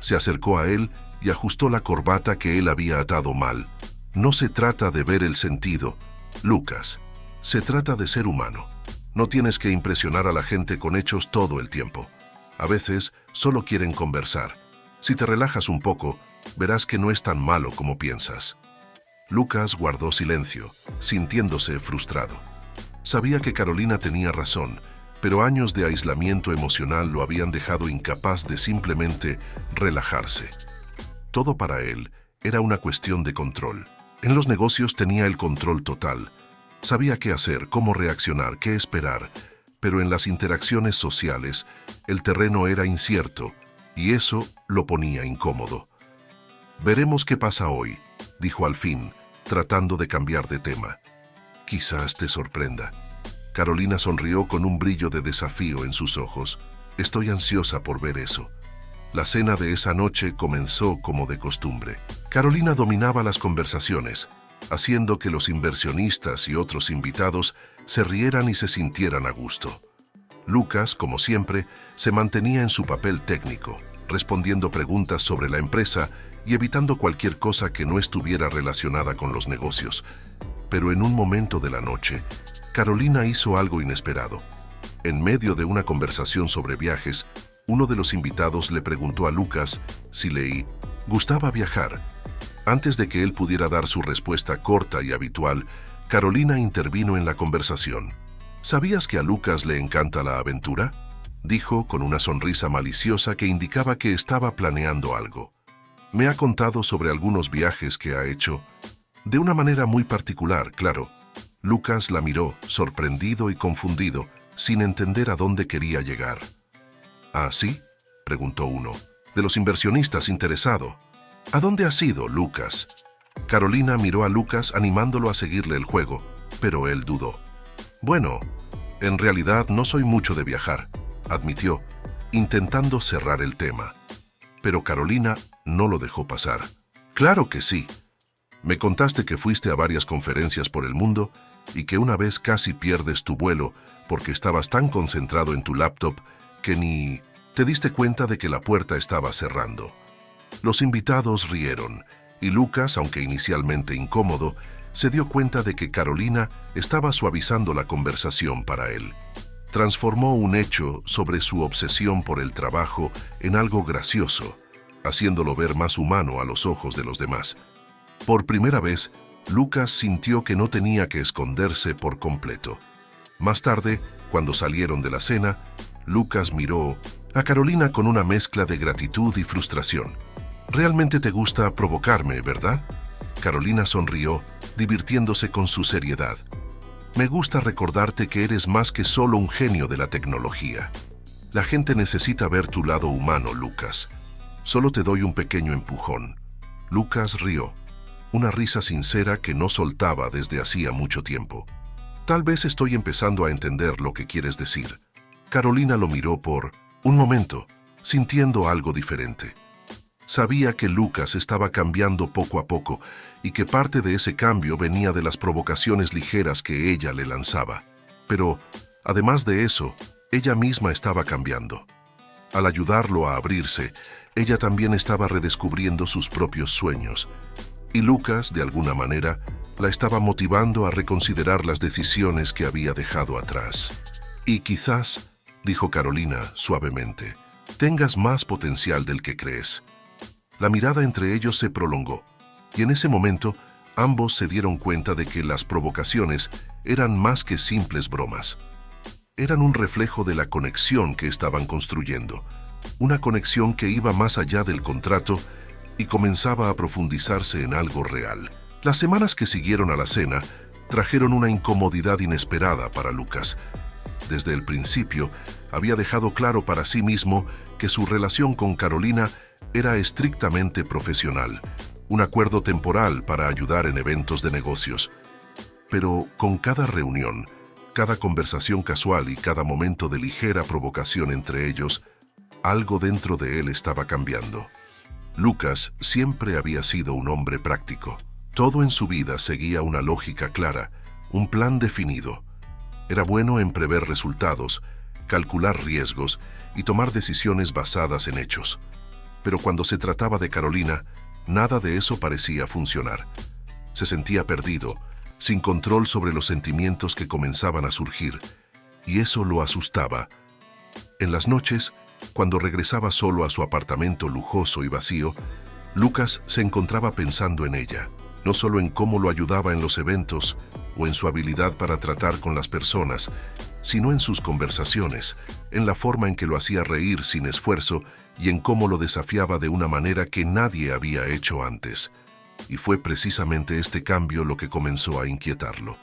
Se acercó a él y ajustó la corbata que él había atado mal. «No se trata de ver el sentido, Lucas. Se trata de ser humano. No tienes que impresionar a la gente con hechos todo el tiempo. A veces solo quieren conversar. Si te relajas un poco, verás que no es tan malo como piensas». Lucas guardó silencio, sintiéndose frustrado. Sabía que Carolina tenía razón, pero años de aislamiento emocional lo habían dejado incapaz de simplemente relajarse. Todo para él era una cuestión de control. En los negocios tenía el control total. Sabía qué hacer, cómo reaccionar, qué esperar, pero en las interacciones sociales el terreno era incierto y eso lo ponía incómodo. «Veremos qué pasa hoy», dijo al fin, tratando de cambiar de tema. «Quizás te sorprenda». Carolina sonrió con un brillo de desafío en sus ojos. «Estoy ansiosa por ver eso». La cena de esa noche comenzó como de costumbre. Carolina dominaba las conversaciones, haciendo que los inversionistas y otros invitados se rieran y se sintieran a gusto. Lucas, como siempre, se mantenía en su papel técnico, respondiendo preguntas sobre la empresa y evitando cualquier cosa que no estuviera relacionada con los negocios. Pero en un momento de la noche, Carolina hizo algo inesperado. En medio de una conversación sobre viajes, uno de los invitados le preguntó a Lucas si le gustaba viajar. Antes de que él pudiera dar su respuesta corta y habitual, Carolina intervino en la conversación. ¿Sabías que a Lucas le encanta la aventura?, dijo con una sonrisa maliciosa que indicaba que estaba planeando algo. Me ha contado sobre algunos viajes que ha hecho, de una manera muy particular, claro. Lucas la miró, sorprendido y confundido, sin entender a dónde quería llegar. ¿Ah, sí?, preguntó uno, de los inversionistas interesado. ¿A dónde has ido, Lucas? Carolina miró a Lucas animándolo a seguirle el juego, pero él dudó. Bueno, en realidad no soy mucho de viajar, admitió, intentando cerrar el tema. Pero Carolina no lo dejó pasar. Claro que sí. Me contaste que fuiste a varias conferencias por el mundo y que una vez casi pierdes tu vuelo porque estabas tan concentrado en tu laptop que ni te diste cuenta de que la puerta estaba cerrando. Los invitados rieron y Lucas, aunque inicialmente incómodo, se dio cuenta de que Carolina estaba suavizando la conversación para él. Transformó un hecho sobre su obsesión por el trabajo en algo gracioso, haciéndolo ver más humano a los ojos de los demás. Por primera vez, Lucas sintió que no tenía que esconderse por completo. Más tarde, cuando salieron de la cena, Lucas miró a Carolina con una mezcla de gratitud y frustración. «Realmente te gusta provocarme, ¿verdad?». Carolina sonrió, divirtiéndose con su seriedad. «Me gusta recordarte que eres más que solo un genio de la tecnología. La gente necesita ver tu lado humano, Lucas. Solo te doy un pequeño empujón». Lucas rió, una risa sincera que no soltaba desde hacía mucho tiempo. «Tal vez estoy empezando a entender lo que quieres decir». Carolina lo miró por un momento, sintiendo algo diferente. Sabía que Lucas estaba cambiando poco a poco y que parte de ese cambio venía de las provocaciones ligeras que ella le lanzaba. Pero, además de eso, ella misma estaba cambiando. Al ayudarlo a abrirse, ella también estaba redescubriendo sus propios sueños. Y Lucas, de alguna manera, la estaba motivando a reconsiderar las decisiones que había dejado atrás. «Y quizás», dijo Carolina suavemente, «tengas más potencial del que crees». La mirada entre ellos se prolongó, y en ese momento ambos se dieron cuenta de que las provocaciones eran más que simples bromas. Eran un reflejo de la conexión que estaban construyendo, una conexión que iba más allá del contrato y comenzaba a profundizarse en algo real. Las semanas que siguieron a la cena trajeron una incomodidad inesperada para Lucas. Desde el principio, había dejado claro para sí mismo que su relación con Carolina era estrictamente profesional, un acuerdo temporal para ayudar en eventos de negocios. Pero con cada reunión, cada conversación casual y cada momento de ligera provocación entre ellos, algo dentro de él estaba cambiando. Lucas siempre había sido un hombre práctico. Todo en su vida seguía una lógica clara, un plan definido. Era bueno en prever resultados, calcular riesgos y tomar decisiones basadas en hechos. Pero cuando se trataba de Carolina, nada de eso parecía funcionar. Se sentía perdido, sin control sobre los sentimientos que comenzaban a surgir, y eso lo asustaba. En las noches, cuando regresaba solo a su apartamento lujoso y vacío, Lucas se encontraba pensando en ella, no solo en cómo lo ayudaba en los eventos o en su habilidad para tratar con las personas, sino en sus conversaciones, en la forma en que lo hacía reír sin esfuerzo y en cómo lo desafiaba de una manera que nadie había hecho antes. Y fue precisamente este cambio lo que comenzó a inquietarlo.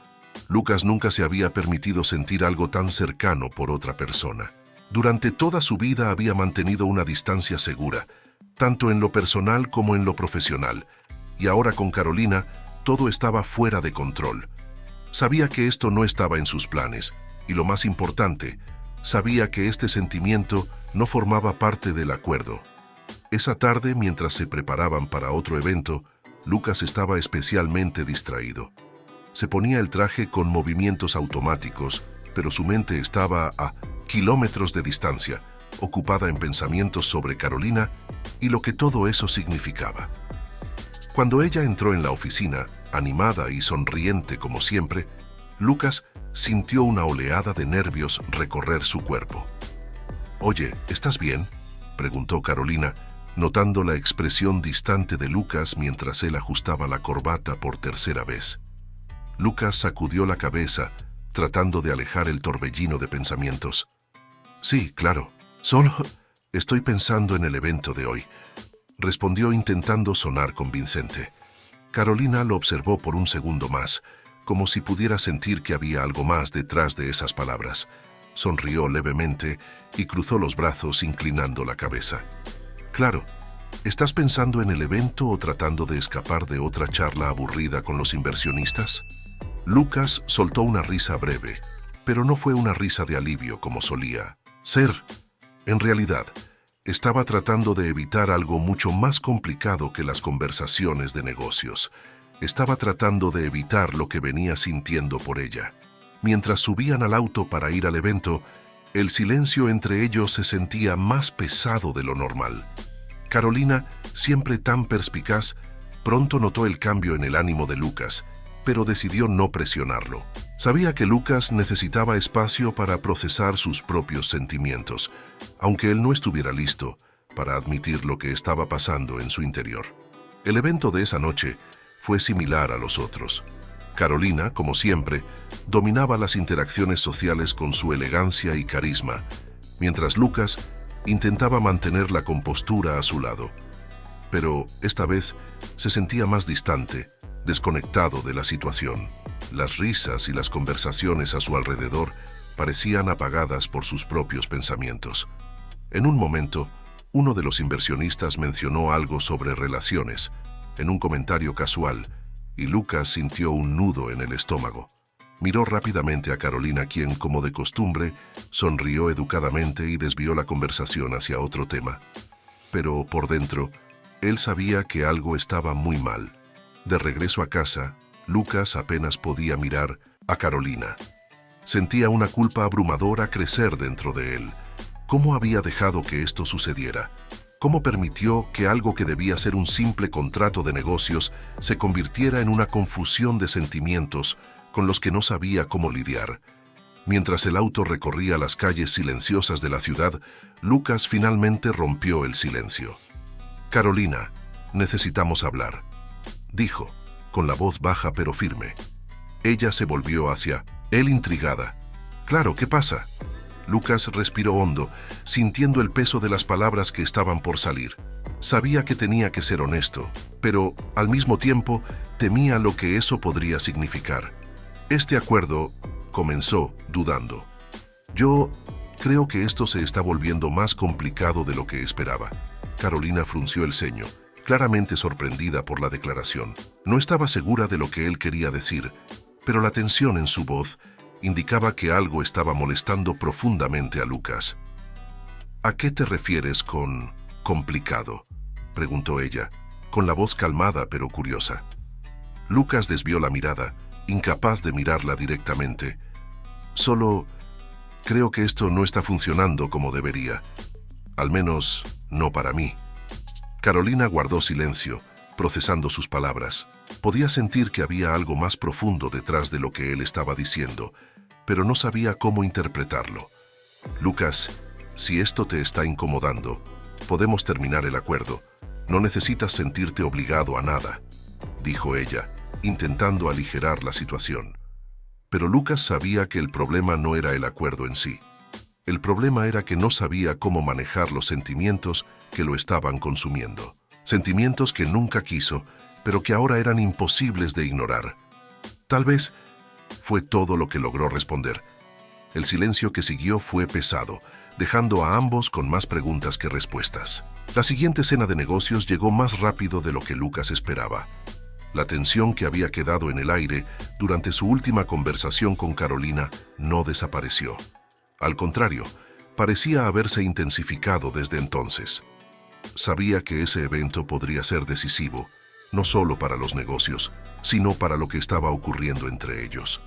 Lucas nunca se había permitido sentir algo tan cercano por otra persona. Durante toda su vida había mantenido una distancia segura, tanto en lo personal como en lo profesional, y ahora con Carolina todo estaba fuera de control. Sabía que esto no estaba en sus planes, y lo más importante, sabía que este sentimiento no formaba parte del acuerdo. Esa tarde, mientras se preparaban para otro evento, Lucas estaba especialmente distraído. Se ponía el traje con movimientos automáticos, pero su mente estaba a kilómetros de distancia, ocupada en pensamientos sobre Carolina y lo que todo eso significaba. Cuando ella entró en la oficina, animada y sonriente como siempre, Lucas sintió una oleada de nervios recorrer su cuerpo. «Oye, ¿estás bien?», preguntó Carolina, notando la expresión distante de Lucas mientras él ajustaba la corbata por tercera vez. Lucas sacudió la cabeza, tratando de alejar el torbellino de pensamientos. «Sí, claro. Solo estoy pensando en el evento de hoy», respondió intentando sonar convincente. Carolina lo observó por un segundo más, como si pudiera sentir que había algo más detrás de esas palabras. Sonrió levemente y cruzó los brazos inclinando la cabeza. «Claro. ¿Estás pensando en el evento o tratando de escapar de otra charla aburrida con los inversionistas?». Lucas soltó una risa breve, pero no fue una risa de alivio como solía ser. En realidad, estaba tratando de evitar algo mucho más complicado que las conversaciones de negocios. Estaba tratando de evitar lo que venía sintiendo por ella. Mientras subían al auto para ir al evento, el silencio entre ellos se sentía más pesado de lo normal. Carolina, siempre tan perspicaz, pronto notó el cambio en el ánimo de Lucas, pero decidió no presionarlo. Sabía que Lucas necesitaba espacio para procesar sus propios sentimientos, aunque él no estuviera listo para admitir lo que estaba pasando en su interior. El evento de esa noche fue similar a los otros. Carolina, como siempre, dominaba las interacciones sociales con su elegancia y carisma, mientras Lucas intentaba mantener la compostura a su lado. Pero esta vez se sentía más distante, desconectado de la situación. Las risas y las conversaciones a su alrededor parecían apagadas por sus propios pensamientos. En un momento, uno de los inversionistas mencionó algo sobre relaciones, en un comentario casual, y Lucas sintió un nudo en el estómago. Miró rápidamente a Carolina, quien, como de costumbre, sonrió educadamente y desvió la conversación hacia otro tema. Pero por dentro, él sabía que algo estaba muy mal. De regreso a casa, Lucas apenas podía mirar a Carolina. Sentía una culpa abrumadora crecer dentro de él. ¿Cómo había dejado que esto sucediera? ¿Cómo permitió que algo que debía ser un simple contrato de negocios se convirtiera en una confusión de sentimientos con los que no sabía cómo lidiar? Mientras el auto recorría las calles silenciosas de la ciudad, Lucas finalmente rompió el silencio. «Carolina, necesitamos hablar», dijo, con la voz baja pero firme. Ella se volvió hacia él intrigada. «Claro, ¿qué pasa?». Lucas respiró hondo, sintiendo el peso de las palabras que estaban por salir. Sabía que tenía que ser honesto, pero, al mismo tiempo, temía lo que eso podría significar. «Este acuerdo», comenzó, dudando. «Yo creo que esto se está volviendo más complicado de lo que esperaba». Carolina frunció el ceño, claramente sorprendida por la declaración. No estaba segura de lo que él quería decir, pero la tensión en su voz indicaba que algo estaba molestando profundamente a Lucas. «¿A qué te refieres con complicado?», preguntó ella, con la voz calmada pero curiosa. Lucas desvió la mirada, incapaz de mirarla directamente. «Solo creo que esto no está funcionando como debería. Al menos, no para mí». Carolina guardó silencio, procesando sus palabras. Podía sentir que había algo más profundo detrás de lo que él estaba diciendo, pero no sabía cómo interpretarlo. «Lucas, si esto te está incomodando, podemos terminar el acuerdo. No necesitas sentirte obligado a nada», dijo ella, intentando aligerar la situación. Pero Lucas sabía que el problema no era el acuerdo en sí. El problema era que no sabía cómo manejar los sentimientos que lo estaban consumiendo. Sentimientos que nunca quiso, pero que ahora eran imposibles de ignorar. Tal vez fue todo lo que logró responder. El silencio que siguió fue pesado, dejando a ambos con más preguntas que respuestas. La siguiente cena de negocios llegó más rápido de lo que Lucas esperaba. La tensión que había quedado en el aire durante su última conversación con Carolina no desapareció. Al contrario, parecía haberse intensificado desde entonces. Sabía que ese evento podría ser decisivo, no solo para los negocios, sino para lo que estaba ocurriendo entre ellos.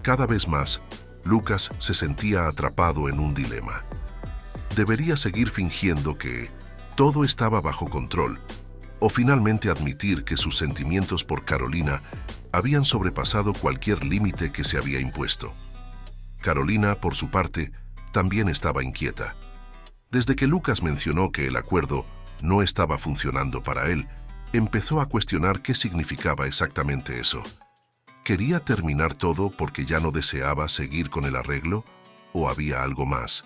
Cada vez más, Lucas se sentía atrapado en un dilema. ¿Debería seguir fingiendo que todo estaba bajo control o finalmente admitir que sus sentimientos por Carolina habían sobrepasado cualquier límite que se había impuesto? Carolina, por su parte, también estaba inquieta. Desde que Lucas mencionó que el acuerdo no estaba funcionando para él, empezó a cuestionar qué significaba exactamente eso. ¿Quería terminar todo porque ya no deseaba seguir con el arreglo? ¿O había algo más?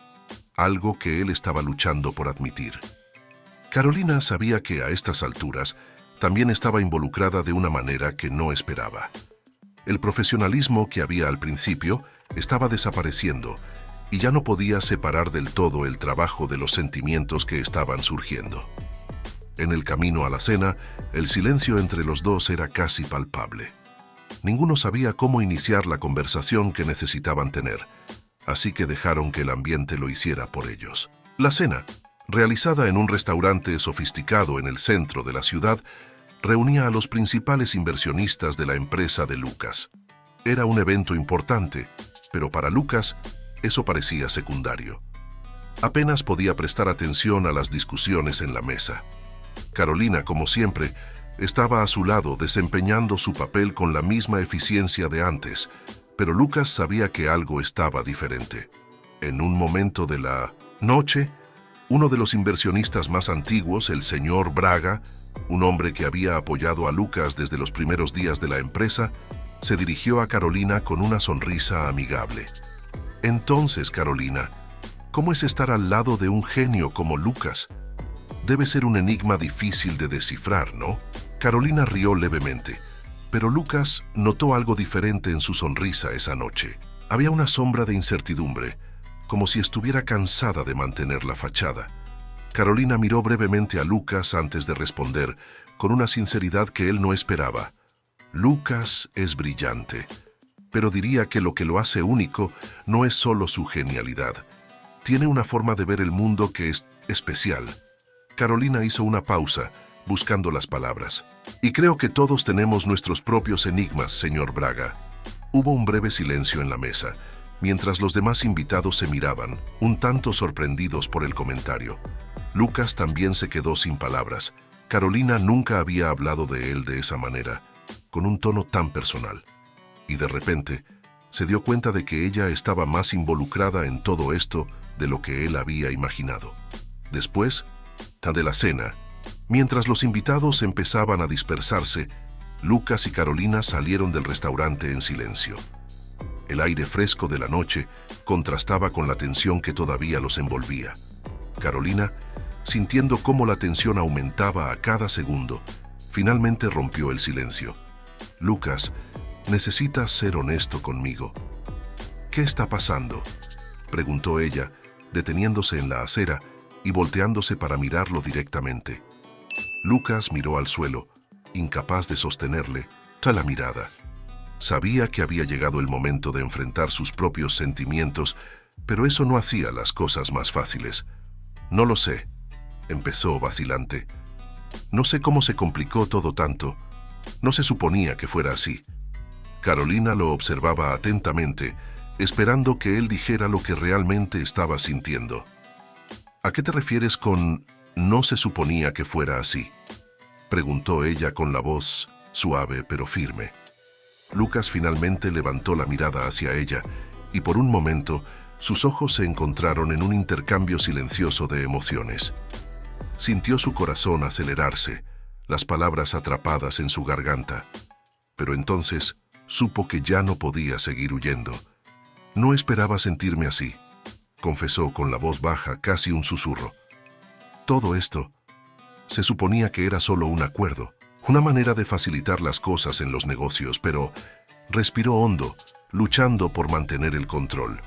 Algo que él estaba luchando por admitir. Carolina sabía que a estas alturas también estaba involucrada de una manera que no esperaba. El profesionalismo que había al principio estaba desapareciendo y ya no podía separar del todo el trabajo de los sentimientos que estaban surgiendo. En el camino a la cena, el silencio entre los dos era casi palpable. Ninguno sabía cómo iniciar la conversación que necesitaban tener, así que dejaron que el ambiente lo hiciera por ellos. La cena, realizada en un restaurante sofisticado en el centro de la ciudad, reunía a los principales inversionistas de la empresa de Lucas. Era un evento importante, pero para Lucas eso parecía secundario. Apenas podía prestar atención a las discusiones en la mesa. Carolina, como siempre, estaba a su lado desempeñando su papel con la misma eficiencia de antes, pero Lucas sabía que algo estaba diferente. En un momento de la noche, uno de los inversionistas más antiguos, el señor Braga, un hombre que había apoyado a Lucas desde los primeros días de la empresa, se dirigió a Carolina con una sonrisa amigable. Entonces, Carolina, ¿cómo es estar al lado de un genio como Lucas? Debe ser un enigma difícil de descifrar, ¿no? Carolina rió levemente, pero Lucas notó algo diferente en su sonrisa esa noche. Había una sombra de incertidumbre, como si estuviera cansada de mantener la fachada. Carolina miró brevemente a Lucas antes de responder, con una sinceridad que él no esperaba. Lucas es brillante, pero diría que lo hace único no es solo su genialidad. Tiene una forma de ver el mundo que es especial. Carolina hizo una pausa, buscando las palabras. Y creo que todos tenemos nuestros propios enigmas, señor Braga. Hubo un breve silencio en la mesa, mientras los demás invitados se miraban, un tanto sorprendidos por el comentario. Lucas también se quedó sin palabras. Carolina nunca había hablado de él de esa manera, con un tono tan personal. Y de repente, se dio cuenta de que ella estaba más involucrada en todo esto de lo que él había imaginado. Después de la cena, mientras los invitados empezaban a dispersarse, Lucas y Carolina salieron del restaurante en silencio. El aire fresco de la noche contrastaba con la tensión que todavía los envolvía. Carolina, sintiendo cómo la tensión aumentaba a cada segundo, finalmente rompió el silencio. Lucas, necesitas ser honesto conmigo. ¿Qué está pasando?, preguntó ella, deteniéndose en la acera y volteándose para mirarlo directamente. Lucas miró al suelo, incapaz de sostenerle tras la mirada. Sabía que había llegado el momento de enfrentar sus propios sentimientos, pero eso no hacía las cosas más fáciles. No lo sé, empezó vacilante. No sé cómo se complicó todo tanto. No se suponía que fuera así. Carolina lo observaba atentamente, esperando que él dijera lo que realmente estaba sintiendo. ¿A qué te refieres con «no se suponía que fuera así?», preguntó ella con la voz suave pero firme. Lucas finalmente levantó la mirada hacia ella y por un momento sus ojos se encontraron en un intercambio silencioso de emociones. Sintió su corazón acelerarse, las palabras atrapadas en su garganta. Pero entonces supo que ya no podía seguir huyendo. No esperaba sentirme así, confesó con la voz baja, casi un susurro. Todo esto se suponía que era solo un acuerdo, una manera de facilitar las cosas en los negocios, pero respiró hondo, luchando por mantener el control.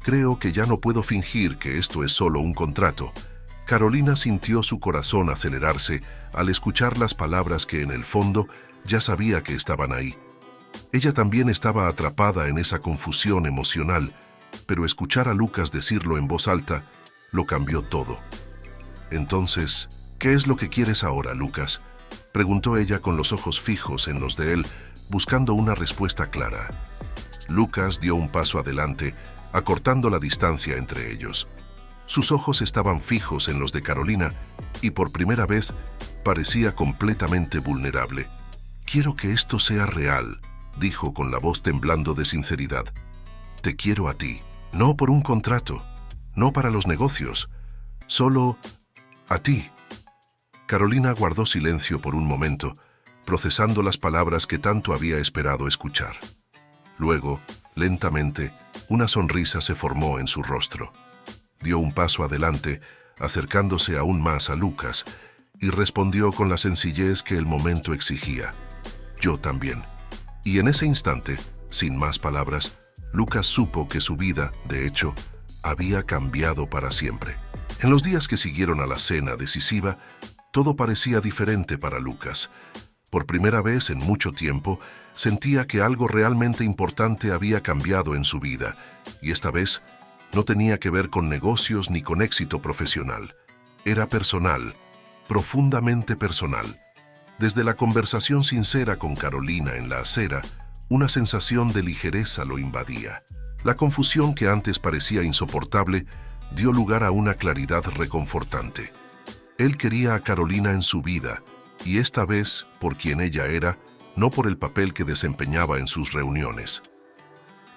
Creo que ya no puedo fingir que esto es solo un contrato. Carolina sintió su corazón acelerarse al escuchar las palabras que en el fondo ya sabía que estaban ahí. Ella también estaba atrapada en esa confusión emocional, pero escuchar a Lucas decirlo en voz alta lo cambió todo. Entonces, ¿qué es lo que quieres ahora, Lucas?, Preguntó ella con los ojos fijos en los de él, buscando una respuesta clara. Lucas dio un paso adelante, acortando la distancia entre ellos. Sus ojos estaban fijos en los de Carolina y por primera vez parecía completamente vulnerable. «Quiero que esto sea real», dijo con la voz temblando de sinceridad. «Te quiero a ti, no por un contrato, no para los negocios, solo a ti». Carolina guardó silencio por un momento, procesando las palabras que tanto había esperado escuchar. Luego, lentamente, una sonrisa se formó en su rostro. Dio un paso adelante, acercándose aún más a Lucas, y respondió con la sencillez que el momento exigía. «Yo también». Y en ese instante, sin más palabras, Lucas supo que su vida, de hecho, había cambiado para siempre. En los días que siguieron a la cena decisiva, todo parecía diferente para Lucas. Por primera vez en mucho tiempo, sentía que algo realmente importante había cambiado en su vida, y esta vez no tenía que ver con negocios ni con éxito profesional. Era personal, profundamente personal. Desde la conversación sincera con Carolina en la acera, una sensación de ligereza lo invadía. La confusión que antes parecía insoportable dio lugar a una claridad reconfortante. Él quería a Carolina en su vida, y esta vez por quien ella era, no por el papel que desempeñaba en sus reuniones.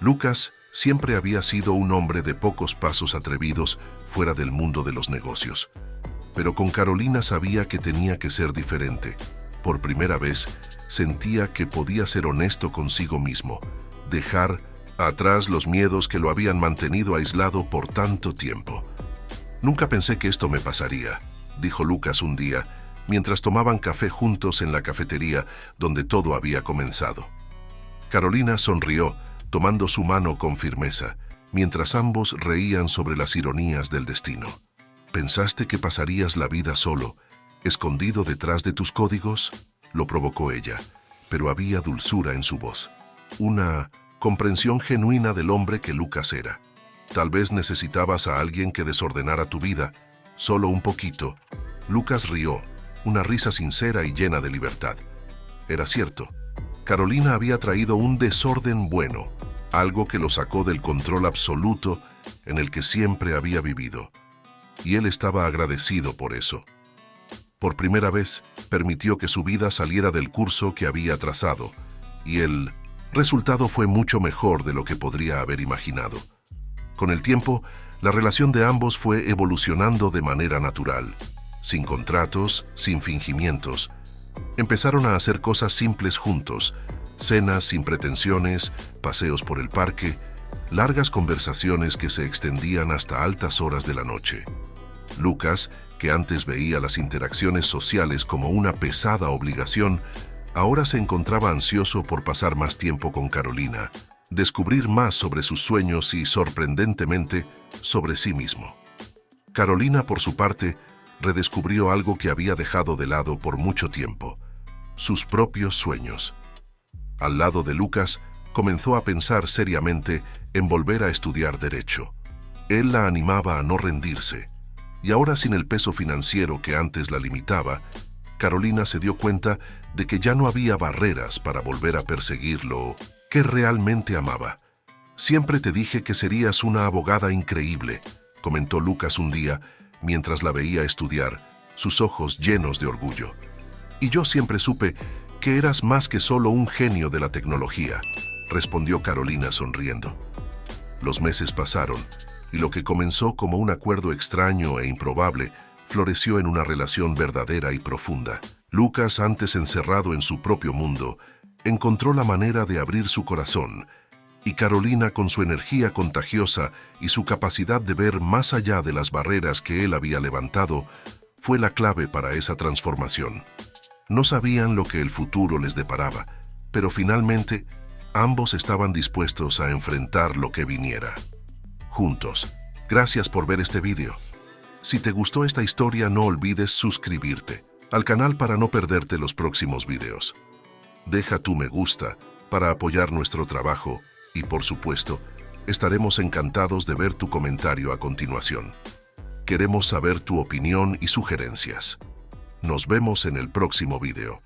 Lucas siempre había sido un hombre de pocos pasos atrevidos fuera del mundo de los negocios. Pero con Carolina sabía que tenía que ser diferente. Por primera vez, sentía que podía ser honesto consigo mismo, dejar atrás los miedos que lo habían mantenido aislado por tanto tiempo. «Nunca pensé que esto me pasaría», dijo Lucas un día, mientras tomaban café juntos en la cafetería donde todo había comenzado. Carolina sonrió, tomando su mano con firmeza, mientras ambos reían sobre las ironías del destino. «¿Pensaste que pasarías la vida solo, escondido detrás de tus códigos?», lo provocó ella, pero había dulzura en su voz. Una comprensión genuina del hombre que Lucas era. «Tal vez necesitabas a alguien que desordenara tu vida, solo un poquito». Lucas rió, una risa sincera y llena de libertad. Era cierto. Carolina había traído un desorden bueno, algo que lo sacó del control absoluto en el que siempre había vivido. Y él estaba agradecido por eso. Por primera vez, permitió que su vida saliera del curso que había trazado, y el resultado fue mucho mejor de lo que podría haber imaginado. Con el tiempo, la relación de ambos fue evolucionando de manera natural, sin contratos, sin fingimientos. Empezaron a hacer cosas simples juntos, cenas sin pretensiones, paseos por el parque, largas conversaciones que se extendían hasta altas horas de la noche. Lucas, que antes veía las interacciones sociales como una pesada obligación, ahora se encontraba ansioso por pasar más tiempo con Carolina, descubrir más sobre sus sueños y, sorprendentemente, sobre sí mismo. Carolina, por su parte, redescubrió algo que había dejado de lado por mucho tiempo: sus propios sueños. Al lado de Lucas, comenzó a pensar seriamente en volver a estudiar Derecho. Él la animaba a no rendirse. Y ahora, sin el peso financiero que antes la limitaba, Carolina se dio cuenta de que ya no había barreras para volver a perseguir lo que realmente amaba. «Siempre te dije que serías una abogada increíble», comentó Lucas un día mientras la veía estudiar, sus ojos llenos de orgullo. «Y yo siempre supe que eras más que solo un genio de la tecnología», respondió Carolina sonriendo. Los meses pasaron, y lo que comenzó como un acuerdo extraño e improbable floreció en una relación verdadera y profunda. Lucas, antes encerrado en su propio mundo, encontró la manera de abrir su corazón, y Carolina, con su energía contagiosa y su capacidad de ver más allá de las barreras que él había levantado, fue la clave para esa transformación. No sabían lo que el futuro les deparaba, pero finalmente ambos estaban dispuestos a enfrentar lo que viniera. Juntos. Gracias por ver este video. Si te gustó esta historia, no olvides suscribirte al canal para no perderte los próximos videos. Deja tu me gusta para apoyar nuestro trabajo y, por supuesto, estaremos encantados de ver tu comentario a continuación. Queremos saber tu opinión y sugerencias. Nos vemos en el próximo video.